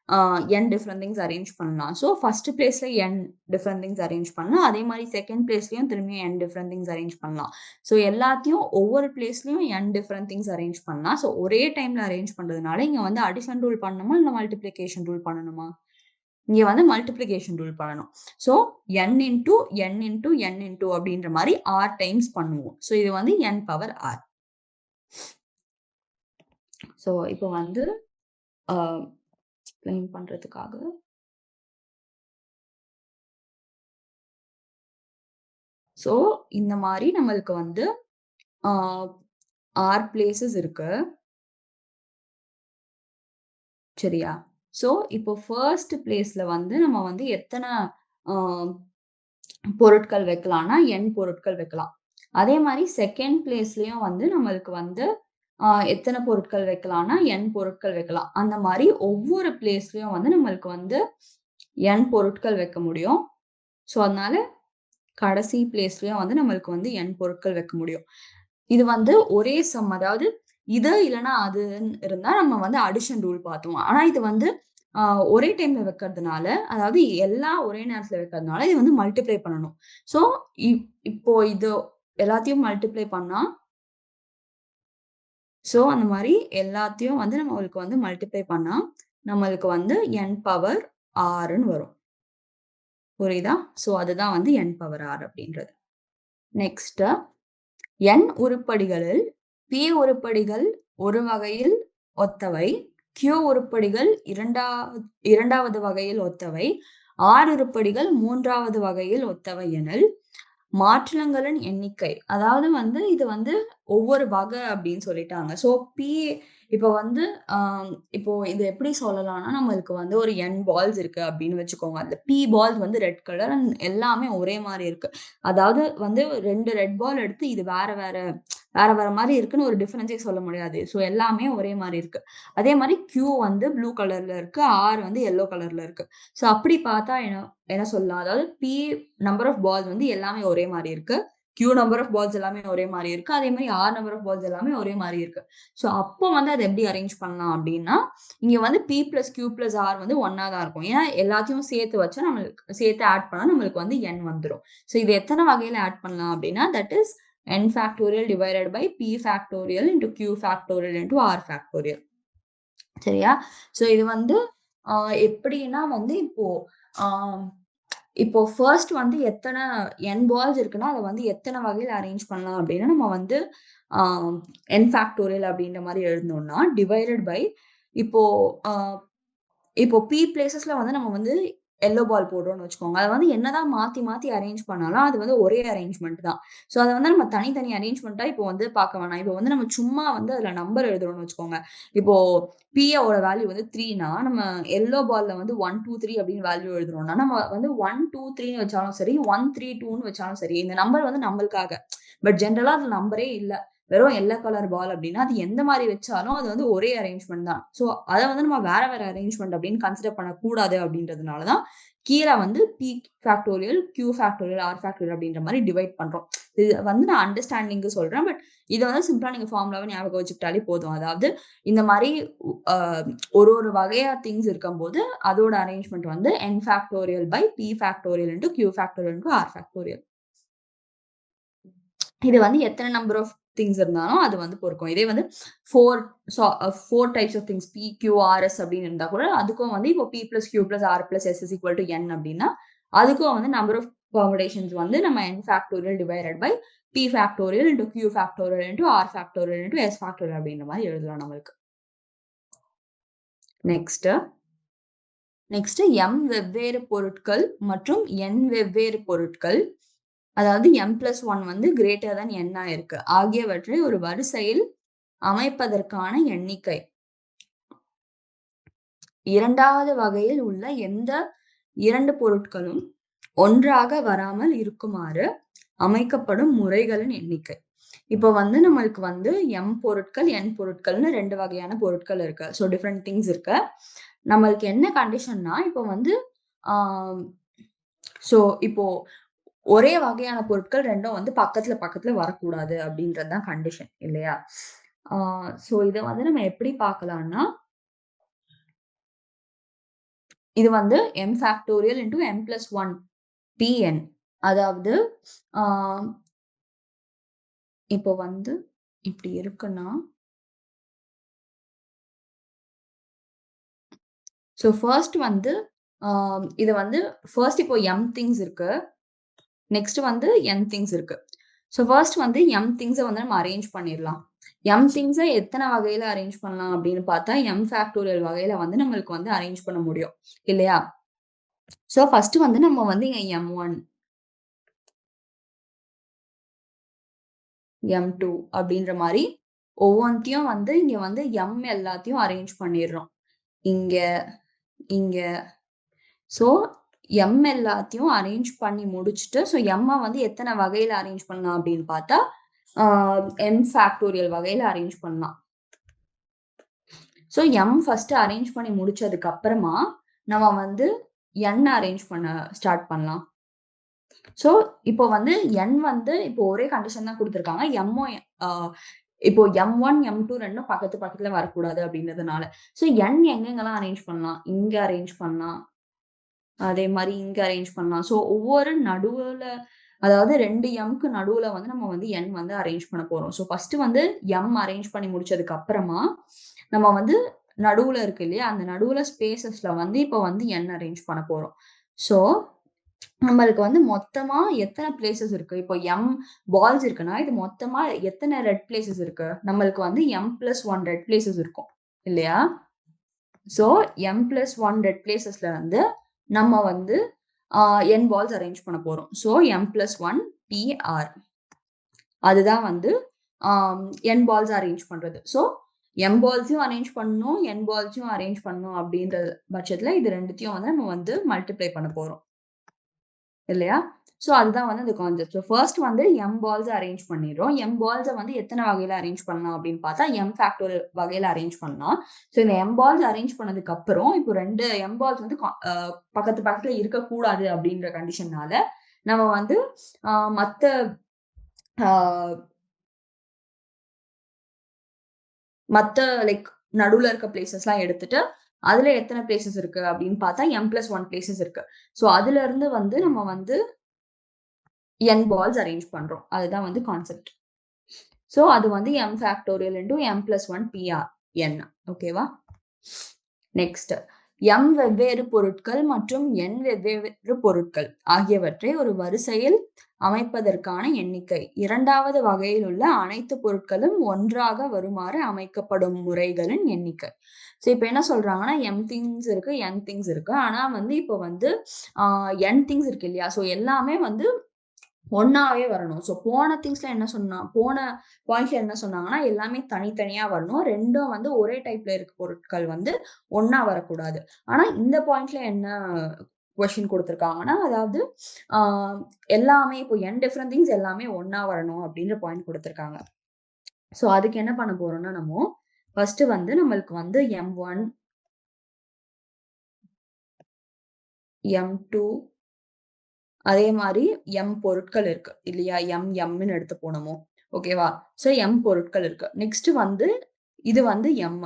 ஆ n டிஃபரெண்ட் திங்ஸ் அரேஞ்ச் பண்ணலாம். ஸோ ஃபர்ஸ்ட் பிளேஸ்ல n டிஃபரெண்ட் திங்ஸ் அரேஞ்ச் பண்ணலாம். அதே மாரி 2ண்ட் பிளேஸ்லயும் திரும்பியும் n டிஃபரெண்ட் திங்ஸ் அரேஞ்ச் பண்ணலாம். ஸோ எல்லாத்தையும் ஒவ்வொரு பிளேஸ்லயும் n டிஃபரெண்ட் திங்ஸ் அரேஞ்ச் பண்ணலாம். ஸோ ஒரே டைம்ல அரேஞ்ச் பண்றதுனால, இங்க வந்து அடிஷன் ரூல் பண்ணணுமா? இல்ல மல்டிப்ளிகேஷன் ரூல் பண்ணணுமா? இங்க வந்து மல்டிப்ளிகேஷன் ரூல் பண்ணணும். So n into n into n into அப்படின்ற மாரி r டைம்ஸ் பண்ணுவோம். ஸோ இது வந்து n பவர் r. ஸோ இப்போ வந்து அ எக்ஸ்பிளைன் பண்றதுக்காக ஸோ இந்த மாரி நம்மளுக்கு வந்து ஆ r பிளேஸஸ் இருக்கு. சரியா? ஸோ இப்போ ஃபர்ஸ்ட் பிளேஸ்ல வந்து நம்ம வந்து எத்தன ஆ பொருட்கள் வைக்கலாம்னா, n பொருட்கள் வைக்கலாம். அதே மாரி செகண்ட் பிளேஸ்லயும் வந்து நம்மளுக்கு வந்து எத்தன பொருட்கள் வைக்கலாம்னா, n பொருட்கள் வைக்கலாம். அந்த மாரி ஒவ்வொரு பிளேஸ்லயும் வந்து நம்மளுக்கு வந்து n பொருட்கள் வைக்க முடியும். ஸோ, அதனால கடைசி பிளேஸ்லயும் வந்து நம்மளுக்கு வந்து n பொருட்கள் வைக்க முடியும். இது வந்து ஒரே சம். அதாவது இது இல்லன்னா அதுன்னு இருந்தா நம்ம வந்து அடிஷன் ரூல் பார்த்தோம். ஆனா இது வந்து அ ஒரே டைம்ல வைக்கிறதுனால, அதாவது எல்லாம் ஒரே நேரத்துல வைக்கிறதுனால, இது வந்து மல்டிப்ளை பண்ணணும். ஸோ, இப்போ இது எல்லாத்தையும் மல்டிப்ளை பண்ணா அந்த மாரி எல்லாத்தையும் வந்து நம்மளுக்கு வந்து மல்டிப்ளை பண்ணா, நம்மளுக்கு வந்து n பவர் rன்னு வரும். புரியுதா? அதுதான் வந்து n பவர் r அப்படின்றது. நெக்ஸ்ட் n உருப்படிகளில் p உருப்படிகள் ஒரு வகையில் ஒத்தவை, q உருப்படிகள் இரண்டாவது வகையில் ஒத்தவை, r உருப்படிகள் மூன்றாவது வகையில் ஒத்தவை எனில், மாற்றங்களின் எண்ணிக்கை. அதாவது வந்து இது வந்து ஒவ்வொரு வகை அப்படின்னு சொல்லிட்டாங்க. பி இப்போ வந்து அ இப்போ இது எப்படி சொல்லலாம்னா, நம்மளுக்கு வந்து ஒரு N பால்ஸ் இருக்கு அப்படின்னு வச்சுக்கோங்க. அந்த P பால்ஸ் வந்து ரெட் கலர் அண்ட் எல்லாமே ஒரே மாரி இருக்கு. அதாவது வந்து 2 ரெட் பால் எடுத்து இது வேற வேற வேற வேற மாரி இருக்குன்னு ஒரு டிஃபரன்ஸே சொல்ல முடியாது. எல்லாமே ஒரே மாரி இருக்கு. அதே மாரி Q வந்து ப்ளூ கலர்ல இருக்கு. R வந்து எல்லோ கலர்ல இருக்கு. அப்படி பார்த்தா என்ன என்ன சொல்லலாம்? அதாவது P நம்பர் ஆஃப் பால்ஸ் வந்து எல்லாமே ஒரே மாரி இருக்கு. Q நம்பர் ஆஃப் பால்ஸ் எல்லாமே ஒரே மாரி இருக்கு. அதே மாரி R நம்பர் ஆஃப் பால்ஸ் எல்லாமே ஒரே மாரி இருக்கு. அப்போ வந்து அத எப்படி அரேஞ்ச் பண்ணலாம் அப்படின்னா, இங்க வந்து P plus Q plus R வந்து ஒண்ணா தான் இருக்கும். ஏன்னா எல்லாத்தையும் சேர்த்து வச்சா நம்மளுக்கு சேர்த்து ஆட் பண்ணா நம்மளுக்கு வந்து N வந்துரும். இது எத்தன வகையில ஆட் பண்ணலாம் அப்படின்னா, that is n factorial divided by p factorial into q factorial into r factorial. சரியா? இது வந்து எப்படின்னா வந்து இப்போ ஆ இப்போ ஃபர்ஸ்ட் வந்து எத்தன n பால்ஸ் இருக்குன்னா, அத வந்து எத்தன வகையில அரேஞ்ச் பண்ணலாம் அப்டின்னா, நம்ம வந்து ஆ n ஃபேக்டோரியல் அப்டின்ற மாரி எழுதுனோம்னா, டிவைடட் பை இப்போ அ இப்போ P பிளேஸஸ்ல வந்து நம்ம வந்து எல்லோ பால் போடுறோம்னு வச்சுக்கோங்க. அத வந்து என்னதான் மாத்தி, மாத்தி அரேஞ்ச் பண்ணாலும், அது வந்து ஒரே அரேஞ்ச்மென்ட் தான். அத வந்து நம்ம தனித்தனி அரேஞ்ச்மென்ட்டா இப்போ வந்து பார்க்க வேணாம். இப்போ வந்து நம்ம சும்மா வந்து அதுல நம்பர் எழுதுறோம்னு வச்சுக்கோங்க. இப்போ P யோட வேல்யூ வந்து 3னா, நம்ம எல்லோ பால்ல வந்து 1, 2, 3 அப்படின்னு வேல்யூ எழுதுறோம்னா, நம்ம வந்து 1, 2, 3ன்னு வச்சாலும் சரி, 1, 3, 2ன்னு வச்சாலும் சரி, இந்த நம்பர் வந்து நம்மளுக்காக. பட் ஜெனரலா அதுல நம்பரே இல்ல. வெறும் எல்லோ கலர் பால் அப்படின்னா, அது எந்த மாரி வச்சாலும் அது வந்து ஒரே அரேஞ்ச்மென்ட் தான். அத வந்து நம்ம வேற, வேற அரேஞ்ச்மென்ட் அப்படின்னு கன்சிடர் பண்ணக்கூடாது அப்படின்றதுனால தான், கீழ வந்து P factorial, Q factorial, R factorial அப்படின்ற மாரி டிவைட் பண்றோம். இது வந்து நான் அண்டர்ஸ்டாண்டிங்க்கு சொல்றேன். பட் இத வந்து சிம்பிளா நீங்க ஃபார்முலாவா ஞாபகம் வச்சுக்கிட்டாலே போதும். அதாவது இந்த மாரி அ ஒரு வகையா திங்ஸ் இருக்கும்போது, அதோட அரேஞ்ச்மென்ட் வந்து n factorial by P factorial into Q factorial into R factorial. இது வந்து எத்தன நம்பர் ஆஃப் திங்ஸ் இருந்தாலும் அது வந்து பொறுக்கும். இதே வந்து 4 types of things P, Q, RS அப்படின்னு இருந்தா கூட, அதுக்கும் வந்து இப்போ P plus Q plus R plus S is equal to N அப்படின்னா, அதுக்கும் வந்து நம்பர் ஆஃப் பெர்முடேஷன்ஸ் வந்து நம்ம n factorial divided by P factorial into Q factorial into R factorial into S factorial அப்படின்ற மாரி எழுதலாம் நம்மளுக்கு. நெக்ஸ்ட் M வெவ்வேறு பொருட்கள் மற்றும் N வெவ்வேறு பொருட்கள், அதாவது M+1 வந்து கிரேட்டர் தென் N ஆ இருக்கு. ஆகியவற்றை ஒரு வரிசையில் அமைப்பதற்கான எண்ணிக்கை. இரண்டாவது வகையில் உள்ள எந்த 2 பொருட்களும் ஒன்றாக வராமல் இருக்குமாறு அமைக்கப்படும் முறைகளின் எண்ணிக்கை. இப்போ வந்து நம்மளுக்கு வந்து M பொருட்கள், N பொருட்கள்னு 2 வகையான பொருட்கள் இருக்கு. டிஃபரெண்ட் திங்ஸ் இருக்கு. நம்மளுக்கு என்ன கண்டிஷன்னா, இப்போ வந்து ஆ இப்போ ஒரே வகையான பொருட்கள் 2ம் வந்து பக்கத்துல, பக்கத்துல வரக்கூடாது அப்படின்றது தான் கண்டிஷன் இல்லையா? ஆ இத வந்து நம்ம எப்படி பார்க்கலாம்னா, இது வந்து m factorial into m+1 Pn. அதாவது ஆ இப்போ வந்து இப்படி இருக்குன்னா, ஃபர்ஸ்ட் வந்து இது வந்து ஃபர்ஸ்ட் இப்போ m திங்ஸ் இருக்கு. நெக்ஸ்ட் வந்து n திங்ஸ் இருக்கு. ஸோ ஃபர்ஸ்ட் வந்து m திங்ஸ வந்து நம்ம அரேஞ்ச் பண்ணிரலாம். m திங்ஸ எத்தன வகையில அரேஞ்ச் பண்ணலாம் அப்படின்னு பார்த்தா, m ஃபேக்டோரியல் வகையில வந்து நம்மளுக்கு வந்து அரேஞ்ச் பண்ண முடியும். இல்லையா? ஸோ ஃபர்ஸ்ட் வந்து நம்ம வந்து இங்க m1, m2 அப்படின்ற மாரி ஒவ்வொன்த்தையும் வந்து இங்க வந்து m எல்லாத்தையும் அரேஞ்ச் பண்ணிர்றோம். இங்க, இங்க. ஸோ m எல்லாத்தையும் அரேஞ்ச் பண்ணி முடிச்சுட்டு, ஸோ m வந்து எத்தன வகையில அரேஞ்ச் பண்ணலாம் அப்படின்னு பார்த்தா, ஆ n ஃபேக்டோரியல் வகையில அரேஞ்ச் பண்ணலாம். ஸோ m ஃபர்ஸ்ட் அரேஞ்ச் பண்ணி முடிச்சதுக்கு அப்புறமா, நம்ம வந்து n அரேஞ்ச் பண்ண ஸ்டார்ட் பண்ணலாம். ஸோ இப்போ வந்து n வந்து இப்போ ஒரே கண்டிஷன் தான் குடுத்துருக்காங்க. m-ம் அ இப்போ m1, m2 2ம் பக்கத்து பக்கத்துல வரக்கூடாது அப்படின்றதுனால. ஸோ n எங்கெங்கலாம் அரேஞ்ச் பண்ணலாம்? இங்க அரேஞ்ச் பண்ணலாம். அதே மாரி இங்க அரேஞ்ச் பண்ணலாம். ஸோ ஒவ்வொரு நடுவுல அதாவது 2 mக்கு நடுவுல வந்து நம்ம வந்து n வந்து அரேஞ்ச் பண்ண போறோம். ஸோ ஃபர்ஸ்ட் வந்து m அரேஞ்ச் பண்ணி முடிச்சதுக்கு அப்புறமா, நம்ம வந்து நடுவுல இருக்கு இல்லையா? அந்த நடுவுல ஸ்பேஸஸ்ல வந்து இப்போ வந்து n அரேஞ்ச் பண்ண போறோம். ஸோ நம்மளுக்கு வந்து மொத்தமா எத்தன பிளேஸஸ் இருக்கு? இப்போ பால்ஸ் இருக்குன்னா, இது மொத்தமா எத்தன ரெட் பிளேஸஸ் இருக்கு? நம்மளுக்கு வந்து m+1 ரெட் பிளேஸஸ் இருக்கும். இல்லையா? ஸோ m+1 ரெட் பிளேஸஸ்ல வந்து நம்ம வந்து n பால்ஸ் அரேஞ்ச் பண்ண போறோம். So m+1 pr. அதுதான் வந்து n பால்ஸ் அரேஞ்ச் பண்றது. ஸோ m பால்ஸையும் அரேஞ்ச் பண்ணணும், n பால்ஸையும் அரேஞ்ச் பண்ணணும் அப்படின்ற பட்சத்துல இது 2த்தையும் வந்து நம்ம வந்து மல்டிப்ளை பண்ண போறோம். இல்லையா? ஸோ அதுதான் வந்து அந்த கான்செப்ட். ஸோ ஃபர்ஸ்ட் வந்து m பால்ஸ அரேஞ்ச் பண்ணிர்றோம். m பால்ஸ வந்து எத்தன வகையில அரேஞ்ச் பண்ணலாம் அப்படின்னு பார்த்தா, m ஃபேக்டோரியல் வகையில அரேஞ்ச் பண்ணலாம். ஸோ இந்த m பால்ஸ் அரேஞ்ச் பண்ணதுக்கு அப்புறம், இப்போ 2 m பால்ஸ் வந்து பக்கத்து பக்கத்துல இருக்கக்கூடாது அப்படின்ற கண்டிஷன்னால, நம்ம வந்து அ மத்த அ மத்த லைக் நடுவுல இருக்க பிளேஸஸ்லாம் எடுத்துட்டு, அதுல எத்தன பிளேஸஸ் இருக்கு அப்படின்னு பார்த்தா, m+1 பிளேஸஸ் இருக்கு. ஸோ அதுலருந்து வந்து நம்ம வந்து n பால்ஸ் அரேஞ்ச் பண்றோம். அதுதான் வந்து கான்செப்ட். ஸோ அது வந்து m factorial into m+1 pr n. ஓகேவா? நெக்ஸ்ட் m வெவ்வேறு பொருட்கள் மற்றும் n வெவ்வேறு பொருட்கள் ஆகியவற்றை ஒரு வரிசையில் அமைப்பதற்கான எண்ணிக்கை. இரண்டாவது வகையில் உள்ள அனைத்து பொருட்களும் ஒன்றாக வருமாறு அமைக்கப்படும் முறைகளின் எண்ணிக்கை. ஸோ இப்போ என்ன சொல்றாங்கன்னா, m திங்ஸ் இருக்கு, n திங்ஸ் இருக்கு. ஆனா வந்து இப்போ வந்து n திங்ஸ் இருக்கு இல்லையா? ஸோ எல்லாமே வந்து ஒண்ணாவே வரணும். ஸோ போன பாயிண்ட்ல என்ன சொன்னாங்கன்னா, எல்லாமே தனித்தனியா வரணும். 2ம் வந்து ஒரே டைப்ல இருக்க பொருட்கள் வந்து ஒண்ணா வரக்கூடாது. ஆனா இந்த பாயிண்ட்ல என்ன கொஸ்டின் குடுத்திருக்காங்கன்னா, அதாவது ஆ எல்லாமே இப்போ n டிஃபரெண்ட் திங்ஸ் எல்லாமே ஒண்ணா வரணும் அப்டின்ற பாயிண்ட் குடுத்திருக்காங்க. ஸோ அதுக்கு என்ன பண்ண போறோம்னா, ஃபர்ஸ்ட் வந்து நம்மளுக்கு வந்து m1, m2 அதே மாரி m பொருட்கள் இருக்கு இல்லையா? mன்னு எடுத்துப்போம் நம்ம. ஓகேவா? ஸோ m பொருட்கள் இருக்கு. நெக்ஸ்ட் வந்து இது வந்து m.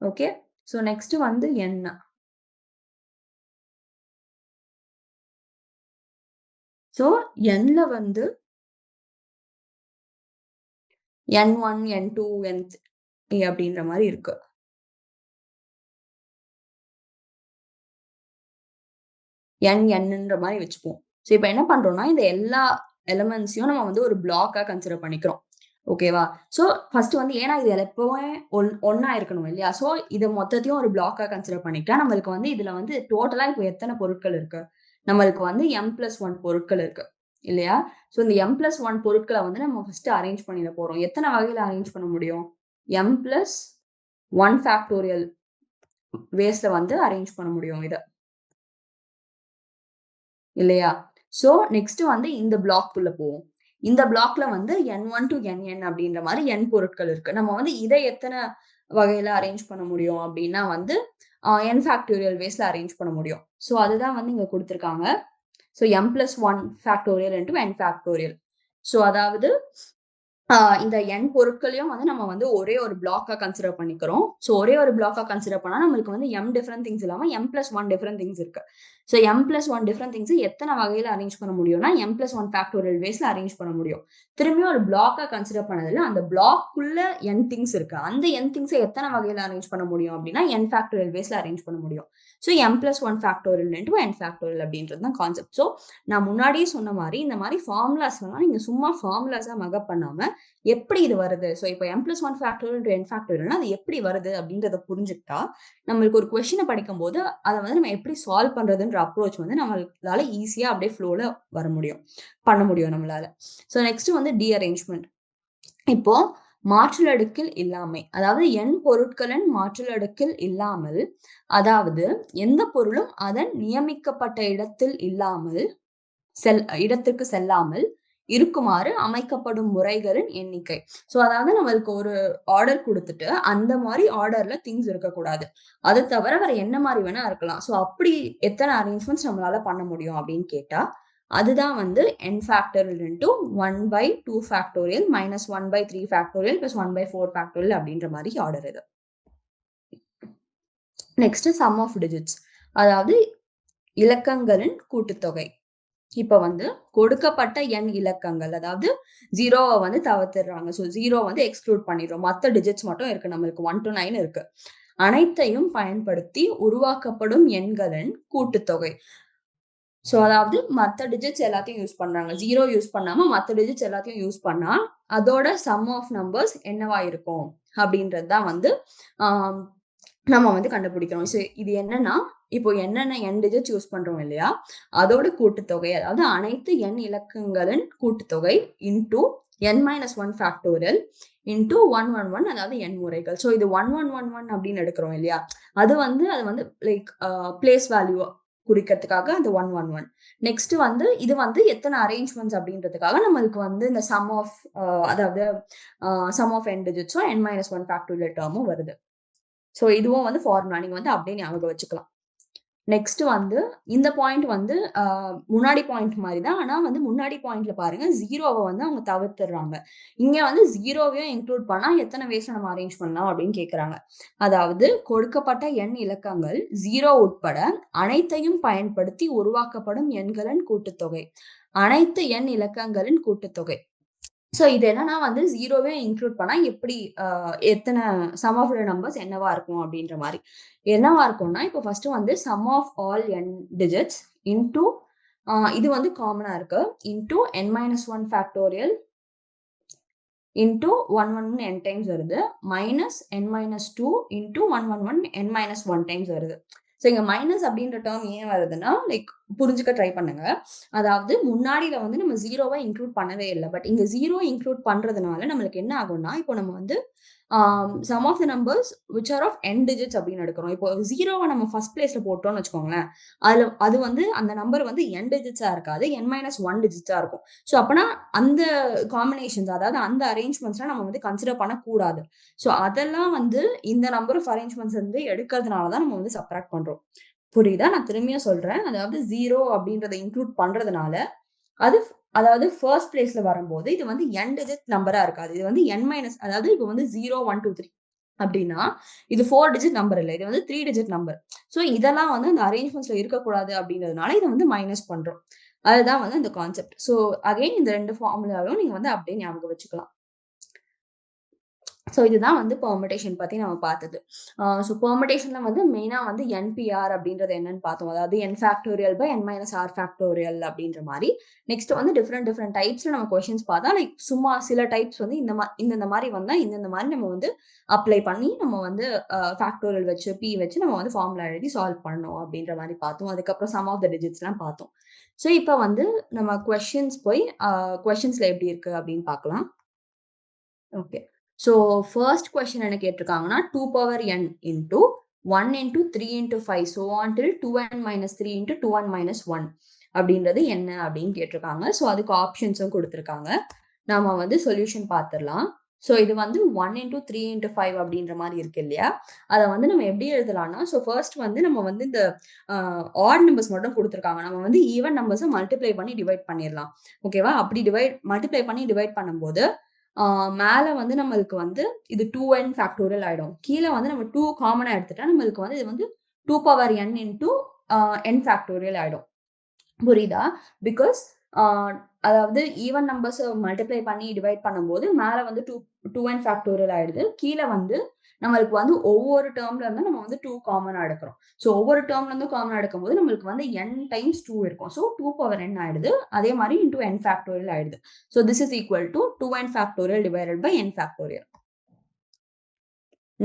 ஓகே. ஸோ நெக்ஸ்ட் வந்து n. ஸோ nல வந்து n1, n2, n3 அப்படின்ற மாரி இருக்கு. nன்ற மாரி வச்சுப்போம். ஸோ இப்ப என்ன பண்றோம்னா, இந்த எல்லா எலிமெண்ட்ஸையும் நம்ம வந்து ஒரு பிளாக்கா கன்சிடர் பண்ணிக்கிறோம். ஓகேவா? ஸோ ஃபர்ஸ்ட் வந்து ஏன்னா இது எப்பவுமே ஒண்ணா இருக்கணும் இல்லையா? ஸோ இத மொத்தத்தையும் ஒரு பிளாக்கா கன்சிடர் பண்ணிக்கிட்டா, நம்மளுக்கு வந்து இதுல வந்து டோட்டலா இப்போ எத்தன பொருட்கள் இருக்கு? நம்மளுக்கு வந்து m+1 பொருட்கள் இருக்கு. இல்லையா? ஸோ இந்த m+1 பொருட்கள வந்து நம்ம ஃபர்ஸ்ட் அரேஞ்ச் பண்ணிட போறோம். எத்தன வகையில அரேஞ்ச் பண்ண முடியும்? m+1 ஃபேக்டோரியல் வேஸ்ல வந்து அரேஞ்ச் பண்ண முடியும் இத. இல்லையா? ஸோ நெக்ஸ்ட் வந்து இந்த பிளாக்குள்ள போவோம். இந்த பிளாக்ல வந்து n1 டூ nn அப்படின்ற மாரி n பொருட்கள் இருக்கு. நம்ம வந்து இத எத்தன வகையில அரேஞ்ச் பண்ண முடியும் அப்படின்னா வந்து n ஃபேக்டோரியல் வேஸ்ல அரேஞ்ச் பண்ண முடியும். ஸோ அதுதான் வந்து இங்க குடுத்திருக்காங்க. So m+1 factorial into n factorial. So அதாவது இந்த n பொருட்களையும் வந்து நம்ம வந்து ஒரே ஒரு பிளாக்கா கன்சிடர் பண்ணிக்கிறோம். ஸோ ஒரே ஒரு பிளாக்கா கன்சிடர் பண்ணா நம்மளுக்கு வந்து m டிஃபரெண்ட் திங்ஸ் இல்லாம m+1 டிஃபரெண்ட் திங்ஸ் இருக்கு. ஸோ m+1 டிஃபரெண்ட் திங்ஸ் எத்தன வகையில அரேஞ்ச் பண்ண முடியும்னா, m+1 ஃபேக்டோரியல் வேஸ்ல அரேஞ்ச் பண்ண முடியும். திரும்பியும் ஒரு பிளாக்கா கன்சிடர் பண்ணதுல அந்த பிளாக்குள்ள n திங்ஸ் இருக்கு. அந்த n திங்ஸ எத்தன வகையில அரேஞ்ச் பண்ண முடியும் அப்படின்னா, n ஃபேக்டோரியல் வேஸ்ல அரேஞ்ச் பண்ண முடியும். So m+1 factorial into n factorial அப்படின்றது தான் கான்செப்ட். ஸோ நான் முன்னாடியே சொன்ன மாரி, இந்த மாரி ஃபார்முலாஸ்லாம் நீங்க சும்மா ஃபார்முலாஸா மக்கப் பண்ணாம எப்படி இது வருது? ஸோ இப்போ m+1 ஃபேக்டோரியல் இன்டு n ஃபேக்டோரியல்னா அது எப்படி வருது அப்படின்றத புரிஞ்சுக்கிட்டா, நம்மளுக்கு ஒரு கொஸ்டின படிக்கும்போது, அத வந்து நம்ம எப்படி சால்வ் பண்றதுன்ற அப்ரோச் வந்து நம்மளால ஈஸியா அப்படியே ஃப்ளோல வர முடியும். பண்ண முடியும் நம்மளால. ஸோ நெக்ஸ்ட் வந்து டீஅரேஞ்ச்மென்ட். இப்போ மாற்றல் அடுக்கில் இல்லாமை. அதாவது n பொருட்களின் மாற்றல் அடுக்கில் இல்லாமல், அதாவது எந்த பொருளும் அதன் நியமிக்கப்பட்ட இடத்தில் இல்லாமல் இடத்திற்கு செல்லாமல் இருக்குமாறு அமைக்கப்படும் முறைகளின் எண்ணிக்கை. ஸோ அதாவது நம்மளுக்கு ஒரு ஆர்டர் குடுத்துட்டு, அந்த மாரி ஆர்டர்ல திங்ஸ் இருக்கக்கூடாது. அது தவிர வேற என்ன மாரி வேணா இருக்கலாம். ஸோ அப்படி எத்தன அரேஞ்ச்மென்ட்ஸ் நம்மளால பண்ண முடியும் அப்படின்னு கேட்டா, அதுதான் வந்து n factorial into 1/2 factorial minus 1/3 factorial plus 1/4 factorial அப்படின்ற மாரி ஆர்டர் இது. Next sum of digits. அதாவது இலக்கங்களின் கூட்டுத்தொகை. இப்ப வந்து கொடுக்கப்பட்ட n இலக்கங்கள், அதாவது 0வ வந்து தவிர்த்துடுறாங்க. ஸோ 0 வந்து எக்ஸ்க்ளூட் பண்ணிடுறோம். மத்த டிஜிட்ஸ் மட்டும் இருக்கு. நம்மளுக்கு 1 to 9 இருக்கு. அனைத்தையும் பயன்படுத்தி உருவாக்கப்படும் எண்களின் கூட்டுத்தொகை. ஸோ அதாவது மத்த டிஜிட்ஸ் எல்லாத்தையும் யூஸ் பண்றாங்க. 0 யூஸ் பண்ணாம மத்த டிஜிட்ஸ் எல்லாத்தையும் யூஸ் பண்ணா, அதோட சம் ஆஃப் நம்பர்ஸ் என்னவா இருக்கும்? அப்படின்றது தான் வந்து ஆஹ் நம்ம வந்து கண்டுபிடிக்கணும். ஸோ இது என்னன்னா, இப்போ என்னென்ன n டிஜிட்ஸ் யூஸ் பண்றோம் இல்லையா? அதோட கூட்டுத்தொகை, அதாவது அனைத்து n இலக்கங்களின் கூட்டுத்தொகை இன்டு n-1 ஃபேக்டோரியல் இன்டு 111 அதாவது n முறைகள். ஸோ இது 1111 அப்படின்னு எடுக்கிறோம் இல்லையா? அது வந்து லைக் பிளேஸ் வேல்யூ குறிக்கிறதுக்காக அந்த 111. நெக்ஸ்ட் வந்து இது வந்து எத்தனை அரேஞ்ச்மெண்ட்ஸ் அப்படின்றதுக்காக நம்மளுக்கு வந்து இந்த சம் ஆஃப் அதாவது சம் ஆஃப் n டிஜிட்ஸும் n-1 ஃபேக்டோரியல் டேர்மும் வருது. ஸோ இதுவும் வந்து ஃபார்முலா. நீங்க வந்து அப்படியே ஞாபகம் வச்சுக்கலாம். நெக்ஸ்ட் வந்து இந்த பாயிண்ட் வந்து முன்னாடி பாயிண்ட் மாதிரி தான். ஆனா வந்து முன்னாடி பாயிண்ட்ல பாருங்க 0வ வந்து அவங்க தவிர்த்துடுறாங்க. இங்க வந்து 0வையும் இன்க்ளூட் பண்ணா எத்தனை வேஸ்ல நம்ம அரேஞ்ச் பண்ணலாம் அப்படின்னு கேட்கறாங்க. அதாவது கொடுக்கப்பட்ட n இலக்கங்கள் 0 உட்பட அனைத்தையும் பயன்படுத்தி உருவாக்கப்படும் எண்களின் கூட்டுத்தொகை. அனைத்து n இலக்கங்களின் கூட்டுத்தொகை. ஸோ இது என்னன்னா வந்து 0வே இன்க்ளூட் பண்ணா எப்படி எத்தனை சம் ஆஃப் த நம்பர்ஸ் என்னவா இருக்கும் அப்படின்ற மாரி. என்னவா இருக்கும்னா, இப்போ ஃபர்ஸ்ட் வந்து sum of all n digits into இது வந்து காமனா இருக்கு. Into n-1 factorial into 111 n times வருது. Minus n-2 into 111 n-1 times வருது. ஸோ இங்க மைனஸ் அப்படின்ற டேர்ம் ஏன் வருதுன்னா, லைக் புரிஞ்சுக்க ட்ரை பண்ணுங்க. அதாவது முன்னாடில வந்து நம்ம 0வ இன்க்ளூட் பண்ணவே இல்ல. பட் இங்க 0 இன்க்ளூட் பண்றதுனால நம்மளுக்கு என்ன ஆகும்னா, இப்போ நம்ம வந்து sum of the numbers which are of n digits அப்படின்னு எடுக்கிறோம். இப்போ 0வ நம்ம ஃபர்ஸ்ட் பிளேஸ்ல போட்டோம்னு வச்சுக்கோங்களேன். அது வந்து அந்த நம்பர் வந்து n டிஜிட்ஸா இருக்காது. n-1 டிஜிட்ஸா இருக்கும். ஸோ அப்பனா அந்த காம்பினேஷன்ஸ், அதாவது அந்த அரேஞ்ச்மெண்ட்ஸ்லாம் நம்ம வந்து கன்சிடர் பண்ணக்கூடாது. ஸோ அதெல்லாம் வந்து இந்த நம்பர் ஆஃப் அரேஞ்ச்மெண்ட்ஸ் வந்து எடுக்கிறதுனால தான் நம்ம வந்து சப்ட்ராக்ட் பண்றோம். புரியுதா? நான் திரும்பியும் சொல்றேன். அதாவது 0 அப்படின்றத இன்க்ளூட் பண்றதுனால, அது அதாவது ஃபர்ஸ்ட் பிளேஸ்ல வரும்போது இது வந்து n டிஜிட் நம்பரா இருக்காது. இது வந்து n- அதாவது இப்போ வந்து 0, 1, 2, 3 அப்படின்னா, இது 4 டிஜிட் நம்பர் இல்ல. இது வந்து 3 டிஜிட் நம்பர். ஸோ இதெல்லாம் வந்து அந்த அரேஞ்ச்மெண்ட்ஸ்ல இருக்கக்கூடாது அப்படின்றதுனால இத வந்து மைனஸ் பண்றோம். அதுதான் வந்து அந்த கான்செப்ட். ஸோ அகைன் இந்த 2 ஃபார்முலாவையும் நீங்க வந்து அப்படியே ஞாபகம் வச்சுக்கலாம். ஸோ இதுதான் வந்து பெர்முடேஷன் பத்தி நம்ம பார்த்தது. ஸோ பெர்முடேஷன்ல வந்து மெயினா வந்து என்பிஆர் அப்படின்றது என்னன்னு பார்த்தோம். அதாவது n factorial by n-r factorial அப்படின்ற மாரி. நெக்ஸ்ட் வந்து டிஃபரெண்ட் டைப்ஸ்ல நம்ம கொஸ்டின்ஸ் பார்த்தா, லைக் சும்மா சில டைப்ஸ் வந்து இந்த மாரி வந்தா இந்த மாரி நம்ம வந்து அப்ளை பண்ணி நம்ம வந்து ஃபேக்டோரியல் வச்சு, p வச்சு நம்ம வந்து ஃபார்முலா எழுதி சால்வ் பண்ணணும் அப்படின்ற மாரி பார்த்தோம். அதுக்கப்புறம் சம் ஆஃப் த டிஜிட்ஸ்லாம் பார்த்தோம். ஸோ இப்ப வந்து நம்ம கொஸ்டின்ஸ் போய் கொஸ்டின்ஸ்ல எப்படி இருக்கு அப்படின்னு பார்க்கலாம். ஓகே. ஸோ ஃபர்ஸ்ட் கொஸ்டின் என்ன கேட்டிருக்காங்கன்னா, 2 power n into 1 into 3 into 5 so on till 2n-3 into 2n-1 அப்படின்றது என்ன அப்படின்னு கேட்டிருக்காங்க. ஸோ அதுக்கு ஆப்ஷன்ஸும் கொடுத்துருக்காங்க. நாம வந்து சொல்யூஷன் பார்த்துடலாம். ஸோ இது வந்து 1 இன்டு 3 இன்டு 5 அப்படின்ற மாதிரி இருக்கு இல்லையா? அதை வந்து நம்ம எப்படி எழுதலாம்னா, ஸோ ஃபர்ஸ்ட் வந்து நம்ம வந்து இந்த ஆட் நம்பர்ஸ் மட்டும் கொடுத்துருக்காங்க. நம்ம வந்து ஈவன் நம்பர்ஸை மல்டிப்ளை பண்ணி டிவைட் பண்ணிடலாம். ஓகேவா? அப்படி மல்டிப்ளை பண்ணி டிவைட் பண்ணும்போது மேல வந்து நம்மளுக்கு வந்து இது 2n ஃபேக்டோரியல் ஆயிடும். கீழ வந்து நம்ம 2 காமனா எடுத்துட்டா நம்மளுக்கு வந்து இது வந்து 2 power n into n factorial ஆயிடும். புரியுதா? பிகாஸ் ஆ அதாவது ஈவன் நம்பர்ஸ மல்டிப்ளை பண்ணி டிவைட் பண்ணும்போது மேல வந்து 2n ஃபேக்டோரியல் ஆயிடுது. கீழ வந்து நம்மளுக்கு வந்து ஒவ்வொரு டெர்ம்ல இருந்தும் நம்ம வந்து 2 காமனா எடுக்கிறோம். ஸோ ஒவ்வொரு டெர்ம்ல இருந்தும் காமனா எடுக்கும்போது நம்மளுக்கு வந்து n டைம்ஸ் 2 இருக்கும். ஸோ 2 பவர் n ஆயிடுது. அதே மாரி இன்டு n ஃபேக்டோரியல் ஆயிடுது. So this is equal to 2n factorial divided by n factorial.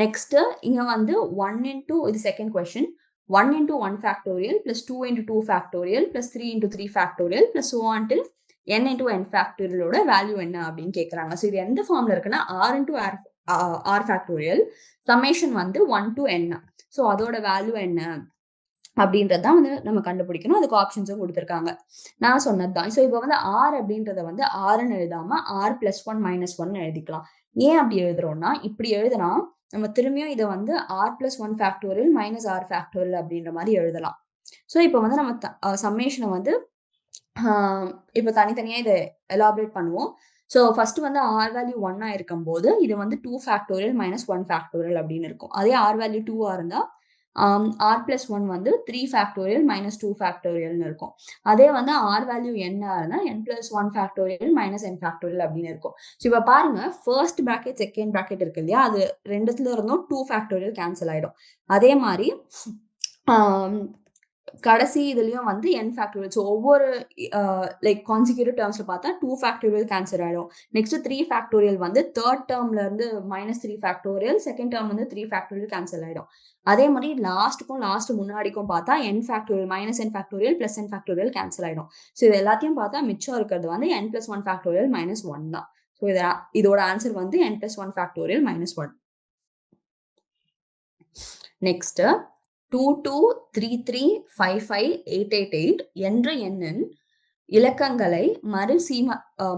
Next இங்க வந்து 1 இன்டு இது second question. 1 into 1 factorial plus 2 into 2 factorial plus 3 into 3 factorial plus so on till n into n factorial ஓட value என்ன அப்படின்னு கேக்குறாங்க. So இது எந்த ஃபார்ம்ல இருக்குன்னா r into r factorial summation வந்து 1 to n. ஸோ அதோட வேல்யூ என்ன அப்படின்றதான் வந்து நம்ம கண்டுபிடிக்கணும். அதுக்கு ஆப்ஷன்ஸும் கொடுத்துருக்காங்க. நான் சொன்னதுதான். ஸோ இப்போ வந்து ஆர் அப்படின்றத வந்து ஆர்ன்னு எழுதாம r plus one minus one எழுதிக்கலாம். ஏன் அப்படி எழுதுறோம்னா இப்படி எழுதுனா நம்ம திரும்பியும் இதை வந்து R plus one factorial minus R factorial அப்படின்ற மாதிரி எழுதலாம். ஸோ இப்போ வந்து நம்ம சம்மேஷனை வந்து இப்போ தனித்தனியா இதை எலாபரேட் பண்ணுவோம். ஸோ ஃபர்ஸ்ட் வந்து ஆர் வேல்யூ ஒன்னா இருக்கும் போது இது வந்து 2 ஃபேக்டோரியல் மைனஸ் 1 ஃபேக்டோரியல் அப்படின்னு இருக்கும். அதே ஆர் வேல்யூ 2 இருந்தா ஆர் பிளஸ் ஒன் வந்து 3 ஃபேக்டோரியல் மைனஸ் 2 ஃபேக்டோரியல்னு இருக்கும். அதே வந்து ஆர் வேல்யூ என்ன n plus 1 factorial minus n factorial அப்படின்னு இருக்கும். ஸோ இப்போ பாருங்க ஃபர்ஸ்ட் பிராக்கெட் செகண்ட் பிராக்கெட் இருக்கு இல்லையா, அது ரெண்டுத்துல இருந்தும் 2 ஃபேக்டோரியல் கேன்சல் ஆயிடும். அதே மாதிரி கடைசி இதுலயும் வந்து n ஃபேக்டோரியல். ஸோ ஒவ்வொரு லைக் கான்சிக்யூட்டிவ் டேர்ம்ஸ்ல பார்த்தா 2 ஃபேக்டோரியல் கேன்சல் ஆயிடும். நெக்ஸ்ட் 3 ஃபேக்டோரியல் வந்து தேர்ட் டேர்ம்ல இருந்து மைனஸ் 3 ஃபேக்டோரியல், செகண்ட் டேர்ம் வந்து 3 ஃபேக்டோரியல் கேன்சல் ஆயிடும். அதே மாதிரி லாஸ்ட் முன்னாடிக்கும் பார்த்தா n factorial minus n factorial plus n factorial cancel ஆயிடும். ஸோ இது எல்லாத்தையும் பார்த்தா மிச்சம் இருக்கிறது வந்து n பிளஸ் 1 ஃபேக்டோரியல் மைனஸ் 1 தான். ஸோ இதோட ஆன்சர் வந்து n plus 1 factorial minus 1. Next 2233558888 என்ற எண்ணின் இலக்கங்களை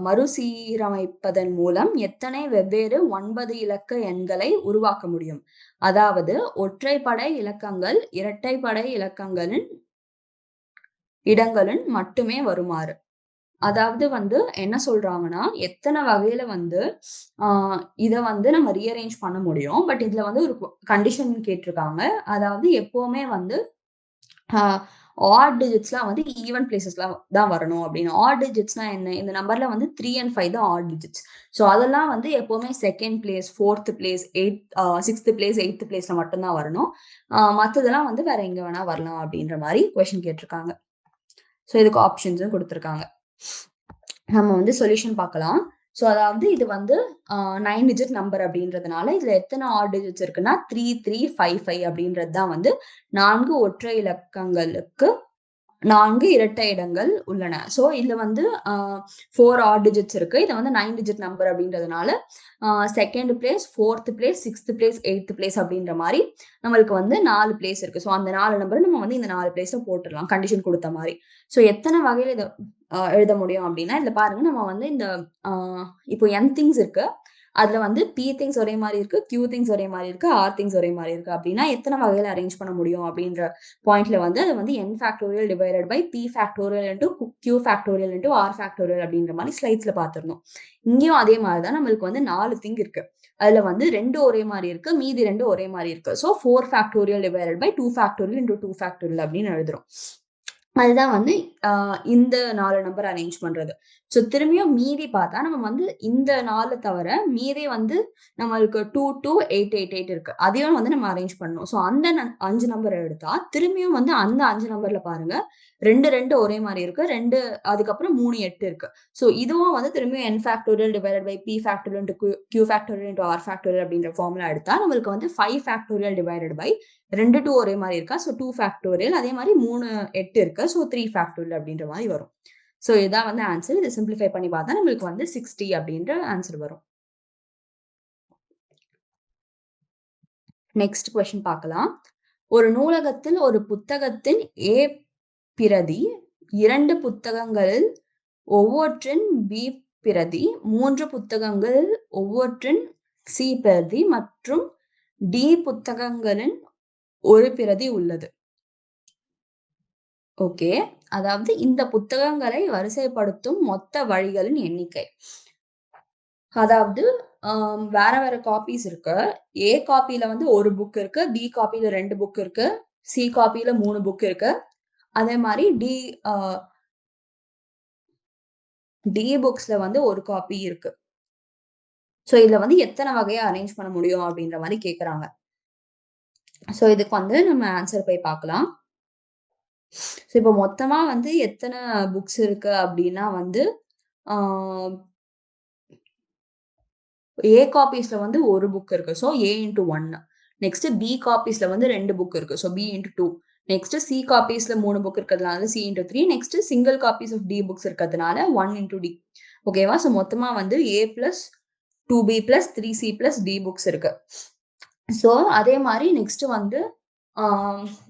மறுசீரமைப்பதன் மூலம் எத்தனை வெவ்வேறு 9 இலக்க எண்களை உருவாக்க முடியும்? அதாவது ஒற்றைப்படை இலக்கங்கள் இரட்டைப்படை இலக்கங்களின் இடங்களில் மட்டுமே வருமாறு. அதாவது வந்து என்ன சொல்றாங்கன்னா எத்தனை வகையில வந்து இத வந்து நம்ம ரீஅரேஞ்ச் பண்ண முடியும். பட் இதுல வந்து ஒரு கண்டிஷன் கேட்டிருக்காங்க. அதாவது எப்பவுமே வந்து ஆட் டிஜிட்ஸ்லாம் வந்து ஈவன் பிளேசஸ்ல தான் வரணும் அப்படின்னு. ஆட் டிஜிட்ஸ்னா என்ன? இந்த நம்பர்ல வந்து 3 and 5 தான் ஆட் டிஜிட்ஸ். ஸோ அதெல்லாம் வந்து எப்பவுமே second place, fourth place, sixth place, eighth பிளேஸ்ல மட்டும்தான் வரணும். மற்றதெல்லாம் வந்து வேற எங்க வேணா வரலாம் அப்படின்ற மாதிரி கொஸ்டின் கேட்டிருக்காங்க. ஸோ இதுக்கு ஆப்ஷன்ஸும் கொடுத்துருக்காங்க. நம்ம வந்து சொல்யூஷன் பார்க்கலாம். ஸோ அதாவது இது வந்து 9 டிஜிட் நம்பர் அப்படின்றதுனால இதுல எத்தனை ஆட் டிஜிட்ஸ் இருக்குன்னா 3355 அப்படின்றது தான் வந்து 4 ஒற்றை இலக்கங்களுக்கு 4 இரட்டை இடங்கள் உள்ளன. ஸோ இதுல வந்து 4 ஆட் டிஜிட்ஸ் இருக்கு. இதை வந்து 9 டிஜிட் நம்பர் அப்படின்றதுனால second place, fourth place, sixth place, eighth place அப்படின்ற மாதிரி நம்மளுக்கு வந்து 4 பிளேஸ் இருக்கு. ஸோ அந்த 4 நம்பர் நம்ம வந்து இந்த 4 பிளேஸ்ல போட்டுடலாம் கண்டிஷன் கொடுத்த மாதிரி. ஸோ எத்தனை வகையில இதை எழுத முடியும் அப்படின்னா இதுல பாருங்க நம்ம வந்து இந்த இப்போ n திங்ஸ் இருக்கு. அதுல வந்து p திங்ஸ் ஒரே மாதிரி இருக்கு, q திங்ஸ் ஒரே மாதிரி இருக்கு, r திங்ஸ் ஒரே மாதிரி இருக்கு அப்படின்னா எத்தனை வகையில அரேஞ்ச் பண்ண முடியும் அப்படின்ற பாயிண்ட்ல வந்து அது வந்து n factorial divided by p factorial into q factorial into r factorial அப்படின்ற மாதிரி ஸ்லைட்ஸ்ல பார்த்திருந்தோம். இங்கேயும் அதே மாதிரி தான் நம்மளுக்கு வந்து 4 திங் இருக்கு. அதுல வந்து 2 ஒரே மாதிரி இருக்கு, மீதி 2 ஒரே மாதிரி இருக்கு. So 4 factorial divided by 2 factorial into 2 factorial அப்படின்னு எழுதுறோம். அதுதான் வந்து இந்த 4 நம்பர் அரேஞ்ச் பண்றது. ஸோ திரும்பியும் மீதி பார்த்தா நம்ம வந்து இந்த 4 தவிர மீதி வந்து நம்மளுக்கு 2 to 888 இருக்கு. அதையும் வந்து நம்ம அரேஞ்ச் பண்ணணும். ஸோ அந்த 5 நம்பர் எடுத்தா திரும்பியும் வந்து அந்த 5 நம்பர்ல பாருங்க 2 ஒரே மாதிரி இருக்கு, 2 அதுக்கப்புறம் 3 8 இருக்கு. ஸோ இதுவும் வந்து திரும்பியும் n factorial divided by p factorial into q factorial into r factorial அப்படின்ற ஃபார்முலா எடுத்தா நம்மளுக்கு வந்து 5 ஃபேக்டோரியல் டிவைடட் பை 2 ஒரே மாதிரி இருக்கா. ஸோ 2 ஃபேக்டோரியல், அதே மாதிரி 3 8 இருக்கு. ஸோ 3 ஃபேக்டோரியல் அப்படின்ற மாதிரி வரும். ஸோ இதான் வந்து ஆன்சர். இதை சிம்பிளிஃபை பண்ணி பார்த்தா நம்மளுக்கு வந்து 60 அப்படின்ற ஆன்சர் வரும். நெக்ஸ்ட் கொஸ்டின் பார்க்கலாம். ஒரு நூலகத்தில் ஒரு புத்தகத்தின் A பிரதி, 2 புத்தகங்களில் ஒவ்வொன்றின் B பிரதி, 3 புத்தகங்களில் ஒவ்வொன்றின் C பிரதி மற்றும் D புத்தகங்களின் ஒரு பிரதி உள்ளது. ஓகே, அதாவது இந்த புத்தகங்களை வரிசைப்படுத்தும் மொத்த வழிகளின் எண்ணிக்கை. அதாவது வேற வேற காப்பீஸ் இருக்கு. ஏ காப்பில வந்து 1 புக் இருக்கு. பி காப்பில 2 புக் இருக்கு. சி காப்பில 3 புக் இருக்கு. அதே மாரி அ டி புக்ஸ்ல வந்து 1 காப்பி இருக்கு. ஸோ இதுல வந்து எத்தன வகையா அரேஞ்ச் பண்ண முடியும் அப்படின்ற மாரி கேட்கறாங்க. ஸோ இதுக்கு வந்து நம்ம ஆன்சர் போய் பார்க்கலாம். ஸோ இப்போ மொத்தமா வந்து எத்தன புக்ஸ் இருக்கு அப்படின்னா வந்து, ஆ ஏ காப்பீஸ்ல வந்து 1 புக் இருக்கு. So a into 1. Next b காப்பீஸ்ல வந்து 2 புக் இருக்கு. So b into 2. Next c காப்பீஸ்ல 3 புக் இருக்கிறதுனால c into 3. Next single copies of d books இருக்கிறதுனால 1 இன்டு டி. ஓகேவா? ஸோ மொத்தமா வந்து ஏ பிளஸ் 2பி பிளஸ் 3சி பிளஸ் டி புக்ஸ் இருக்கு. ஸோ அதே மாரி நெக்ஸ்ட் வந்து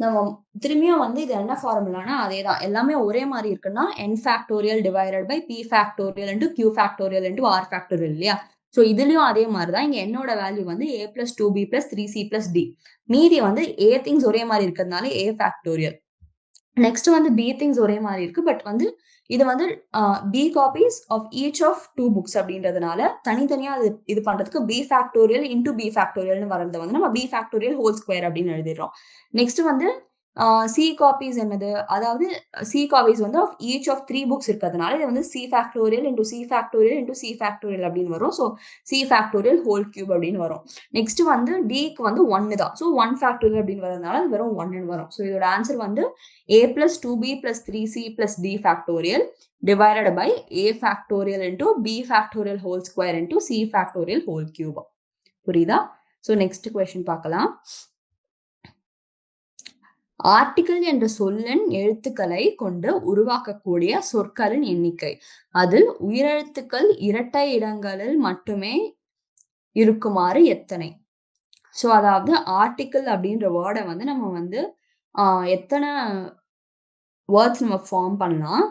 நம்ம திரும்பியும் வந்து இது என்ன ஃபார்முலானா அதேதான். எல்லாமே ஒரே மாரி இருக்குன்னா, n factorial divided by p factorial into q factorial into r factorial இல்லையா? ஸோ இதுலயும் அதே மாரி தான். இங்க என்னோட வேல்யூ வந்து a plus 2b plus 3c plus d. மீதி வந்து a திங்ஸ் ஒரே மாரி இருக்கிறதுனால a ஃபேக்டோரியல். நெக்ஸ்ட் வந்து பி திங்ஸ் ஒரே மாரி இருக்கு. பட் வந்து இது வந்து B copies of each of 2 books அப்படின்றதுனால தனித்தனியா இது பண்றதுக்கு பி ஃபேக்டோரியல் இன்டு பி ஃபேக்டோரியல்னு வரத வந்து நம்ம பி ஃபேக்டோரியல் ஹோல் ஸ்கொயர் அப்படின்னு எழுதிடுறோம். நெக்ஸ்ட் வந்து சி காப்பீஸ் என்னது? அதாவது சி காப்பீஸ் வந்து ஆஃப் ஈச் ஆஃப் 3 புக்ஸ் இருக்கிறதுனால இது வந்து C factorial into C factorial into C factorial அப்படின்னு வரும். So C factorial whole cube அப்படின்னு வரும். நெக்ஸ்ட் வந்து டிக்கு வந்து 1 தான். ஸோ 1 ஃபேக்டோரியல் அப்படின்னு வரதுனால அது வெறும் 1ன்னு வரும். ஸோ இதோட ஆன்சர் வந்து a plus 2b plus 3c plus d factorial divided by a factorial into b factorial whole square into c factorial whole cube. புரியுதா? So next question பார்க்கலாம். ஆர்டிகிள் என்ற சொல்லின் எழுத்துக்களை கொண்டு உருவாக்கக்கூடிய சொற்களின் எண்ணிக்கை. அதில் உயிரெழுத்துக்கள் இரட்டை இடங்களில் மட்டுமே இருக்குமாறு எத்தனை? ஸோ அதாவது ஆர்டிகிள் அப்படின்ற வேர்டை வந்து நம்ம வந்து எத்தனை வேர்ட்ஸ் நம்ம ஃபார்ம் பண்ணலாம்.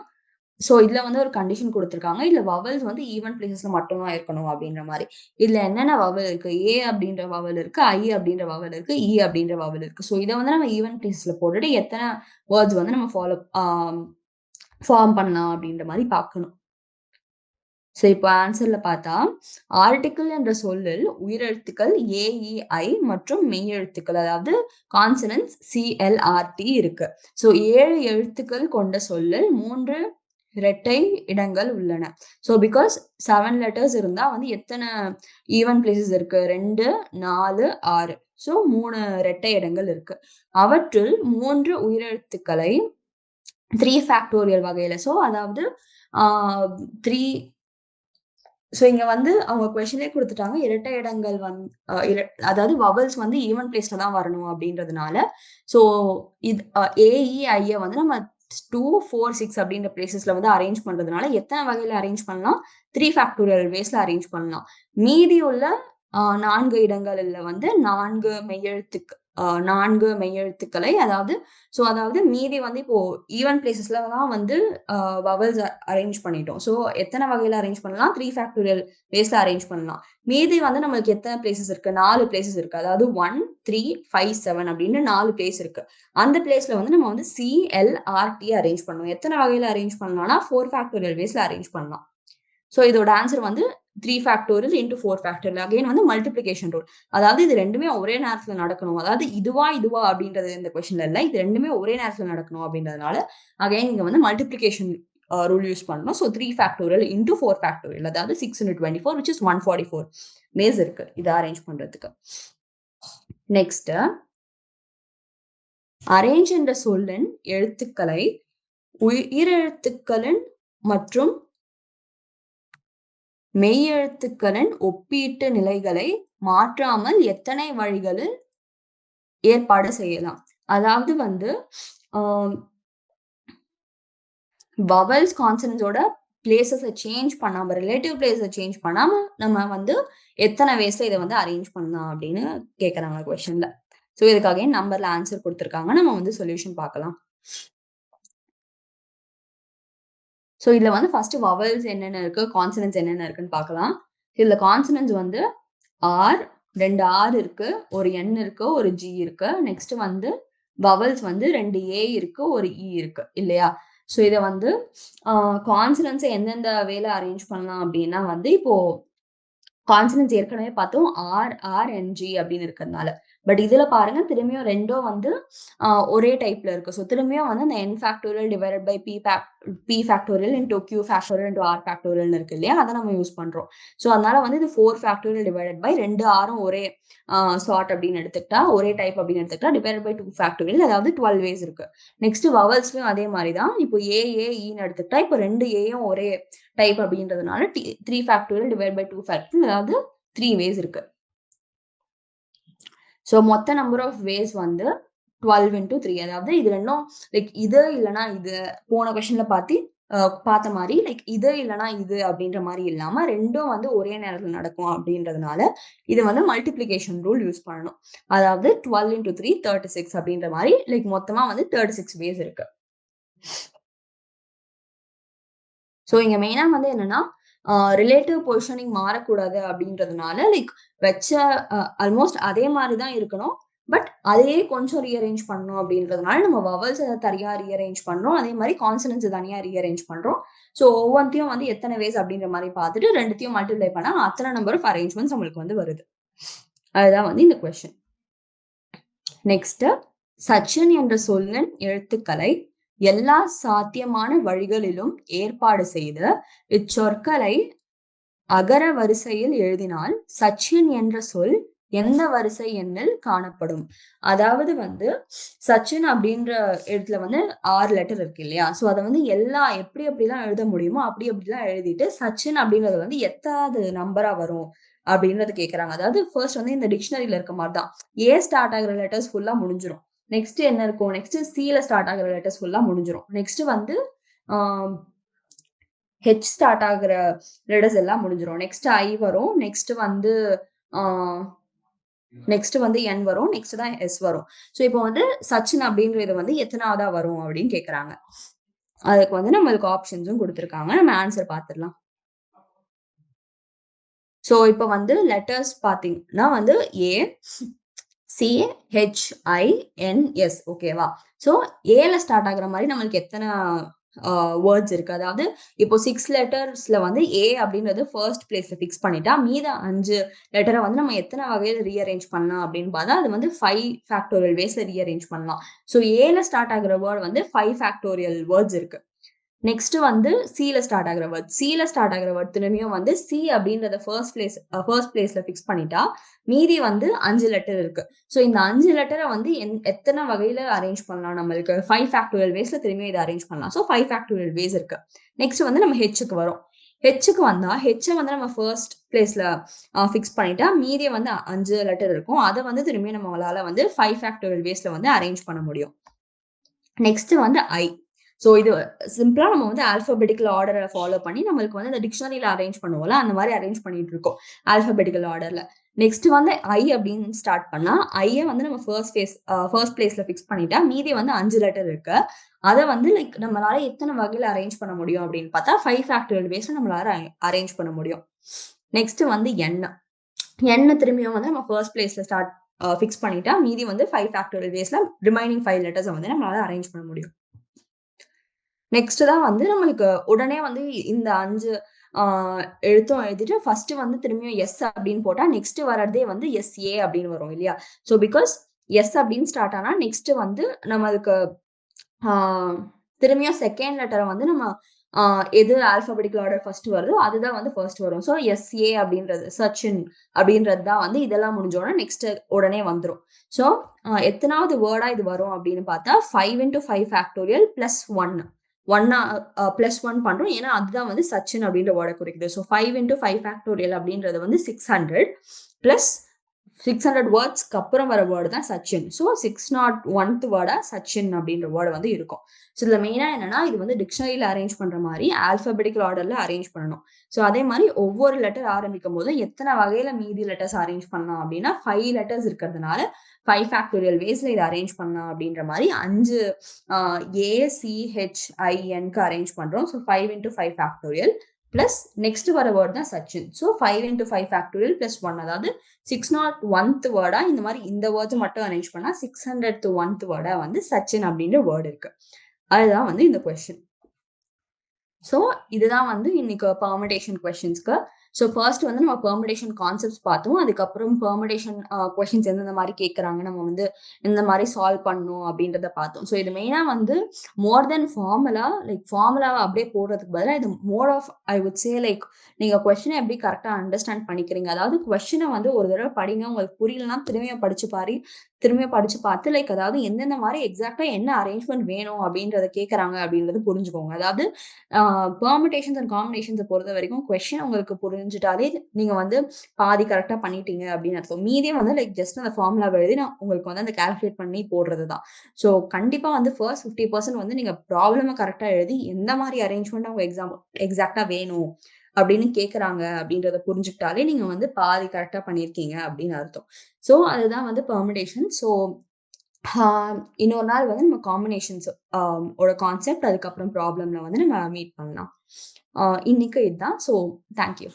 ஸோ இதுல வந்து ஒரு கண்டிஷன் குடுத்துருக்காங்க. இதுல வவல்ஸ் வந்து ஈவன் பிளேஸஸ்ல மட்டும் தான் இருக்கணும் அப்படின்ற மாரி. இதுல என்னென்ன வவல் இருக்கு? ஏ அப்படின்ற வவல் இருக்கு, ஐ அப்படின்ற வவல் இருக்கு, இ அப்படின்ற வவல் இருக்கு. ஸோ இத வந்து நம்ம ஈவன் பிளேஸஸ்ல போட்டுட்டு எத்தன வேர்ட்ஸ் வந்து நம்ம ஃபார்ம் பண்ணலாம் அப்படின்ற மாரி பார்க்கணும். ஸோ இப்போ ஆன்சர்ல பார்த்தா, ஆர்டிகிள் என்ற சொல்லில் உயிரெழுத்துக்கள் ஏ, இ, ஐ மற்றும் மெய்யெழுத்துக்கள் அதாவது கான்சனன்ட்ஸ் CLRT இருக்கு. ஸோ 7 எழுத்துக்கள் கொண்ட சொல்லில் 3 இரட்டை இடங்கள் உள்ளன. ஸோ பிகாஸ் 7 லெட்டர்ஸ் இருந்தா வந்து எத்தன ஈவன் பிளேஸஸ் இருக்கு? 2, 4, 6. ஸோ 3 இரட்டை இடங்கள் இருக்கு. அவற்றுள் 3 உயிரெழுத்துக்களை 3 ஃபேக்டோரியல் வகையில. ஸோ அதாவது 3 ஸோ இங்க வந்து அவங்க கொஸ்டின்லயே குடுத்துட்டாங்க. இரட்டை இடங்கள் அதாவது வவல்ஸ் வந்து ஈவன் பிளேஸ்ல தான் வரணும் அப்படின்றதுனால, ஸோ இது ஏ, இ, ஐய வந்து நம்ம 2, 4, 6 அப்படின்ற பிளேஸஸ்ல வந்து அரேஞ்ச் பண்றதுனால, எத்தன வகையில அரேஞ்ச் பண்ணலாம்? 3 ஃபேக்டோரியல் வேஸ்ல அரேஞ்ச் பண்ணலாம். மீதி உள்ள 4 இடங்கள்ல வந்து 4 மெய்யெழுத்துக்களை அதாவது மீதி வந்து இப்போ ஈவன் பிளேஸஸ்ல தான் வந்து வவல்ஸ் அரேஞ்ச் பண்ணிட்டோம். ஸோ எத்தன வகையில அரேஞ்ச் பண்ணலாம்? 3 ஃபேக்டோரியல் வேஸ்ல அரேஞ்ச் பண்ணலாம். மீதி வந்து நம்மளுக்கு எத்தன பிளேஸஸ் இருக்கு? 4 பிளேஸஸ் இருக்கு. அதாவது 1, 3, 5, 7 அப்படின்னு 4 பிளேஸ் இருக்கு. அந்த பிளேஸ்ல வந்து நம்ம வந்து CLRT அரேஞ்ச் பண்ணணும். எத்தன வகையில அரேஞ்ச் பண்ணலாம்னா 4 ஃபேக்டோரியல் வேஸ்ல அரேஞ்ச் பண்ணலாம். ஸோ இதோட ஆன்சர் வந்து 3 ஃபேக்டோரியல் இன்டு 4 ஃபேக்டோரியல். அகைன் வந்து மல்டிப்ளிகேஷன் ரூல். அதாவது இது 2மே ஒரே நேரத்துல நடக்கணும். அதாவது இதுவா அப்படின்றது இந்த கொஸ்டின்ல இல்ல. இது 2மே ஒரே நேரத்துல நடக்கணும் அப்படின்றதுனால, அகைன் இங்க வந்து மல்டிப்ளிகேஷன் ரூல் யூஸ் பண்ணணும். So 3 factorial into 4 factorial. அதாவது 6 into 24 which is 144 வேஸ் இருக்கு. இதை அரேஞ்ச் பண்றதுக்கு. நெக்ஸ்ட் அரேஞ்ச் என்ற சொல்லின் எழுத்துக்களை உயிரெழுத்துக்களின் மற்றும் மெய்யெழுத்துக்களின் ஒப்பீட்டு நிலைகளை மாற்றாமல் எத்தனை வழிகளில் ஏற்பாடு செய்யலாம்? அதாவது வந்து வவல்ஸ் கான்சனன்ட்ஸோட பிளேசஸை சேஞ்ச் பண்ணாம ரிலேட்டிவ் பிளேஸை சேஞ்ச் பண்ணாம நம்ம வந்து எத்தனை வேஸ்ல இதை வந்து அரேஞ்ச் பண்ணலாம் அப்படின்னு கேட்கறாங்க கொஸ்டின்ல. ஸோ இதுக்காக நம்பர்ல ஆன்சர் கொடுத்துருக்காங்க. நம்ம வந்து சொல்யூஷன் பார்க்கலாம். ஸோ இதுல வந்து ஃபர்ஸ்ட் வவல்ஸ் என்னென்ன இருக்கு, கான்சனன்ட்ஸ் என்னென்ன இருக்குன்னு பார்க்கலாம். இதுல கான்சனன்ட்ஸ் வந்து ஆர், 2 ஆர் இருக்கு, ஒரு என் இருக்கு, ஒரு ஜி இருக்கு. நெக்ஸ்ட் வந்து வவல்ஸ் வந்து 2 ஏ இருக்கு, ஒரு இ இருக்கு இல்லையா? ஸோ இதை வந்து கான்சனன்ட்ஸை எந்தெந்த வேல அரேஞ்ச் பண்ணலாம் அப்படின்னா வந்து இப்போ கான்சனன்ஸ் ஏற்கனவே பார்த்தோம் RNG அப்படின்னு இருக்கிறதுனால. பட் இதுல பாருங்க திரும்பியும் ரெண்டும் வந்து ஒரே டைப்ல இருக்கு. ஸோ திரும்பியும் வந்து அந்த n factorial divided by p factorial into q factorial into r ஃபேக்டோரியல்னு இருக்கு இல்லையா? அதை நம்ம யூஸ் பண்றோம். ஸோ அதனால வந்து இது 4 ஃபேக்டோரியல் டிவைடட் பை 2 ஆரும் ஒரே சார்ட் அப்படின்னு எடுத்துக்கிட்டா, ஒரே டைப் அப்படின்னு எடுத்துக்கிட்டா டிவைடட் பை 2 ஃபேக்டோரியல், அதாவது 12 வேஸ் இருக்கு. நெக்ஸ்ட் வவல்ஸ்லயும் அதே மாதிரி தான். இப்போ ன்னு எடுத்துக்கிட்டா இப்போ 2 ஏயும் ஒரே டைப் அப்படின்றதுனால 3 ஃபேக்டோரியல் டிவைட் பை 2 ஃபேக்டோரியல், அதாவது 3 வேஸ் இருக்கு. ஸோ மொத்த நம்பர் ஆஃப் வேஸ் வந்து 12 into 3. அதாவது இது ரெண்டும் லைக் இது இல்லைன்னா இது போன கொஸ்டின்ல பார்த்த மாதிரி லைக் இது இல்லைன்னா இது அப்படின்ற மாதிரி இல்லாம ரெண்டும் வந்து ஒரே நேரத்தில் நடக்கும் அப்படின்றதுனால இது வந்து மல்டிப்ளிகேஷன் ரூல் யூஸ் பண்ணணும். அதாவது 12 into 3 36 அப்படின்ற மாதிரி லைக் மொத்தமா வந்து 36 வேஸ் இருக்கு. ஸோ இங்க மெயினா வந்து என்னன்னா ரிலேட்டிவ் பொசிஷனிங் மாறக்கூடாது அப்படின்றதுனால லைக் வச்ச ஆல்மோஸ்ட் அதே மாதிரி தான் இருக்கணும். பட் அதையே கொஞ்சம் ரீஅரேஞ்ச் பண்ணணும் அப்படின்றதுனால நம்ம வவல்ஸ் தனியா ரீஅரேஞ்ச் பண்றோம், அதே மாதிரி கான்சனன்ஸ் தனியா ரீஅரேஞ்ச் பண்றோம். ஸோ ஒவ்வொன்றையும் வந்து எத்தனை வேஸ் அப்படின்ற மாதிரி பார்த்துட்டு ரெண்டுத்தையும் மல்டிப்ளை பண்ணா அத்தனை நம்பர் ஆஃப் அரேஞ்ச்மெண்ட்ஸ் நம்மளுக்கு வந்து வருது. அதுதான் வந்து இந்த கொஸ்டின். நெக்ஸ்ட், சச்சின் என்ற சொல்லின் எழுத்துக்களை எல்லா சாத்தியமான வழிகளிலும் ஏற்பாடு செய்து இச்சொற்களை அகர வரிசையில் எழுதினால் சச்சின் என்ற சொல் எந்த வரிசை எண்ணில் காணப்படும்? அதாவது வந்து சச்சின் அப்படின்ற இடத்துல வந்து 6 லெட்டர் இருக்கு இல்லையா? ஸோ அதை வந்து எப்படி எப்படிலாம் எழுத முடியுமோ அப்படி அப்படிலாம் எழுதிட்டு சச்சின் அப்படின்றது வந்து எத்தாவது நம்பரா வரும் அப்படின்றது கேட்கறாங்க. அதாவது ஃபர்ஸ்ட் வந்து இந்த டிக்ஷனரியில இருக்க மாதிரி தான் ஏ ஸ்டார்ட் ஆகிற லெட்டர்ஸ் ஃபுல்லா முடிஞ்சிடும். நெக்ஸ்ட் என்ன இருக்கும்? நெக்ஸ்ட் சில ஸ்டார்ட் ஆகிற லெட்டர்ஸ் ஃபுல்லா முடிஞ்சிடும். நெக்ஸ்ட் வந்து ஹெச் ஸ்டார்ட் ஆகுற லெட்டர்ஸ் எல்லாம் முடிஞ்சிடும். நெக்ஸ்ட் ஐ வரும். நெக்ஸ்ட் வந்து என் வரும். நெக்ஸ்ட் தான் எஸ் வரும். ஸோ இப்போ வந்து சச்சின் அப்படின்றது வந்து எத்தனாவதா வரும் அப்படின்னு கேட்கறாங்க. அதுக்கு வந்து நம்மளுக்கு ஆப்ஷன்ஸும் கொடுத்துருக்காங்க. நம்ம ஆன்சர் பார்த்துடலாம். ஸோ இப்போ வந்து லெட்டர்ஸ் பார்த்தீங்கன்னா வந்து ஏ CHINS, ஓகேவா? ஸோ ஏல ஸ்டார்ட் ஆகுற மாதிரி நம்மளுக்கு எத்தனை வேர்ட்ஸ் இருக்கு? அதாவது இப்போ 6 லெட்டர்ஸ்ல வந்து ஏ அப்படின்றது ஃபர்ஸ்ட் பிளேஸ்ல ஃபிக்ஸ் பண்ணிட்டா மீத 5 லெட்டரை வந்து நம்ம எத்தனை வகையில ரீஅரேஞ்ச் பண்ணலாம் அப்படின்னு பார்த்தா அது வந்து 5 ஃபேக்டோரியல் வேஸ்ல ரீஅரேஞ்ச் பண்ணலாம். ஸோ ஏல ஸ்டார்ட் ஆகுற வேர்ட் வந்து 5 ஃபேக்டோரியல் வேர்ட்ஸ் இருக்கு. நெக்ஸ்ட் வந்து சில ஸ்டார்ட் ஆகிற வேர்ட் திரும்பியும் வந்து சி அப்படின்றத ஃபர்ஸ்ட் பிளேஸ்ல ஃபிக்ஸ் பண்ணிட்டா மீதி வந்து 5 லெட்டர் இருக்கு. ஸோ இந்த 5 லெட்டரை வந்து எத்தனை வகையில அரேஞ்ச் பண்ணலாம்? நம்மளுக்கு 5 ஃபேக்டோரியல் வேஸ்ல திரும்பியும் இதை அரேஞ்ச் பண்ணலாம். ஸோ 5 ஃபேக்டோரியல் வேஸ் இருக்கு. நெக்ஸ்ட் வந்து நம்ம ஹெச்சுக்கு வரும். ஹெச்சுக்கு வந்தா ஹெச்சை வந்து நம்ம ஃபர்ஸ்ட் பிளேஸ்ல ஃபிக்ஸ் பண்ணிட்டா மீதி வந்து 5 லெட்டர் இருக்கும். அதை வந்து திரும்பியும் நம்மளால வந்து 5 ஃபேக்டோரியல் வேஸ்ல வந்து அரேஞ்ச் பண்ண முடியும். நெக்ஸ்ட் வந்து ஐ. ஸோ இது சிம்பிளா நம்ம வந்து ஆல்பபெட்டிக்கல் ஆர்டரை ஃபாலோ பண்ணி நம்மளுக்கு வந்து இந்த டிக்ஷனரியில அரேஞ்ச் பண்ணுவோம்ல, அந்த மாதிரி அரேஞ்ச் பண்ணிட்டு இருக்கோம் ஆல்பபெட்டிக்கல் ஆர்டர்ல. நெக்ஸ்ட் வந்து ஐ அப்படின்னு ஸ்டார்ட் பண்ணா ஐயை வந்து நம்ம ஃபர்ஸ்ட் பிளேஸ்ல ஃபிக்ஸ் பண்ணிட்டா மீதி வந்து 5 லெட்டர் இருக்கு. அதை வந்து லைக் நம்மளால எத்தனை வகையில அரேஞ்ச் பண்ண முடியும் அப்படின்னு பார்த்தா 5 ஃபேக்டோரியல் வேஸ்ல நம்மளால அரேஞ்ச் பண்ண முடியும். நெக்ஸ்ட் வந்து எண்ண திரும்பியும் வந்து நம்ம ஃபர்ஸ்ட் பிளேஸ்ல ஃபிக்ஸ் பண்ணிட்டா மீதி வந்து 5 ஃபேக்டோரியல் வேஸ்ல ரிமைனிங் 5 லெட்டர்ஸ் வந்து நம்மளால அரேஞ்ச் பண்ண முடியும். நெக்ஸ்ட் தான் வந்து நம்மளுக்கு உடனே வந்து இந்த 5 எழுத்தும் எழுதிட்டு ஃபர்ஸ்ட் வந்து திரும்பியும் எஸ் அப்படின்னு போட்டா நெக்ஸ்ட் வர்றதே வந்து SA அப்படின்னு வரும் இல்லையா? ஸோ பிகாஸ் எஸ் அப்படின்னு ஸ்டார்ட் ஆனா நெக்ஸ்ட் வந்து நம்மளுக்கு திரும்பியும் செகண்ட் லெட்டரை வந்து நம்ம எது ஆல்பபெட்டிக்கல் ஆர்டர் ஃபர்ஸ்ட் வருதோ அதுதான் வந்து ஃபர்ஸ்ட் வரும். ஸோ SA அப்படின்றது சச்சின் அப்படின்றது தான் வந்து இதெல்லாம் முடிஞ்சோன்னா நெக்ஸ்ட் உடனே வந்துடும். ஸோ எத்தனாவது வேர்டா இது வரும் அப்படின்னு பார்த்தா 5 into 5 ஃபேக்டோரியல் பிளஸ் 1 +1 பண்றோம். ஏன்னா அதுதான் வந்து சச்சின் அப்படின்ற வேர்டை குறிக்குது. ஸோ 5 into 5 ஃபேக்டோரியல் அப்படின்றது வந்து 600 பிளஸ் 600 வேர்ட்ஸ்க்கு அப்புறம் வர வேர்டு தான் சச்சின். ஸோ 601th வேர்டா சச்சின் அப்படின்ற வேர்டு வந்து இருக்கும். ஸோ இதுல மெயினா என்னன்னா இது வந்து டிக்ஷனரியில அரேஞ்ச் பண்ற மாதிரி ஆல்பபெட்டிக்கல் ஆர்டர்ல அரேஞ்ச் பண்ணணும். ஸோ அதே மாதிரி ஒவ்வொரு லெட்டர் ஆரம்பிக்கும் போது எத்தனை வகையில மீதி லெட்டர்ஸ் அரேஞ்ச் பண்ணலாம் அப்படின்னா 5 லெட்டர்ஸ் இருக்கிறதுனால 5 ஃபேக்டோரியல் வேஸ்ல இதை அரேஞ்ச் பண்ணலாம் அப்படின்ற மாதிரி 5 ACHINக்கு அரேஞ்ச் பண்றோம். So 5 into 5 factorial plus next வர வேர்ட் தான் Sachin. So 5 into 5 factorial plus 1, அதாவது 601th வேர்டா இந்த மாதிரி இந்த வேர்ட்ஸ் மட்டும் அரேஞ்ச் பண்ணா 601th வேர்டா வந்து சச்சின் அப்படின்ற வேர்டு இருக்கு. அதுதான் வந்து இந்த கொஸ்டின். ஸோ இதுதான் வந்து இன்னைக்கு பெர்முடேஷன் கொஸ்டின்ஸ்க்கு. ஸோ ஃபர்ஸ்ட் வந்து நம்ம பெர்முடேஷன் கான்செப்ட்ஸ் பார்த்தோம். அதுக்கப்புறம் பெர்முடேஷன் கொஸ்டின்ஸ் எந்தெந்த மாரி கேட்கறாங்க, நம்ம வந்து எந்த மாரி சால்வ் பண்ணணும் அப்படின்றத பார்த்தோம். ஸோ இது மெயினா வந்து மோர் தென் ஃபார்முலா, லைக் ஃபார்முலாவ அப்படியே போடுறதுக்கு பதிலா இது more of I would say like நீங்க கொஸ்டின எப்படி கரெக்ட்டா அண்டர்ஸ்டாண்ட் பண்ணிக்கிறீங்க. அதாவது கொஸ்டின வந்து ஒரு தடவ படிங்க. உங்களுக்கு புரியலன்னா திரும்பியும் படிச்சு பார்த்து லைக் அதாவது எந்தெந்த மாரி எக்ஸாக்ட்டா என்ன அரேஞ்ச்மென்ட் வேணும் அப்படின்றத கேட்கறாங்க அப்படின்றத புரிஞ்சுக்கோங்க. அதாவது ஆ பெர்முடேஷன்ஸ் அண்ட் காம்பினேஷன்ஸ பொறுத்தவரைக்கும் கொஸ்டின் உங்களுக்கு புரிஞ்சுட்டாலே, நீங்க வந்து பாதி கரெக்ட்டா பண்ணிட்டீங்க அப்படின்னு அர்த்தம். மீதியும் வந்து லைக் ஜஸ்ட் அந்த ஃபார்முலாவ எழுதி நான் உங்களுக்கு வந்து அந்த கால்குலேட் பண்ணி போடுறது தான். ஸோ கண்டிப்பா வந்து ஃபர்ஸ்ட் 50% வந்து நீங்க ப்ராப்ளம கரெக்ட்டா எழுதி, எந்த மாரி அரேஞ்ச்மென்ட் அவங்க எக்ஸாக்ட்டா வேணும் அப்படின்னு கேட்கறாங்க அப்படின்றத புரிஞ்சுக்கிட்டாலே, நீங்க வந்து பாதி கரெக்ட்டா பண்ணியிருக்கீங்க அப்படின்னு அர்த்தம். ஸோ அதுதான் வந்து பெர்முடேஷன். ஸோ ஆ இன்னொரு நாள் வந்து நம்ம காம்பினேஷன்ஸ் ஓட கான்செப்ட் அதுக்கப்புறம் ப்ராப்ளம்ல வந்து நம்ம மீட் பண்ணலாம். இன்னைக்கு இதுதான். So thank you.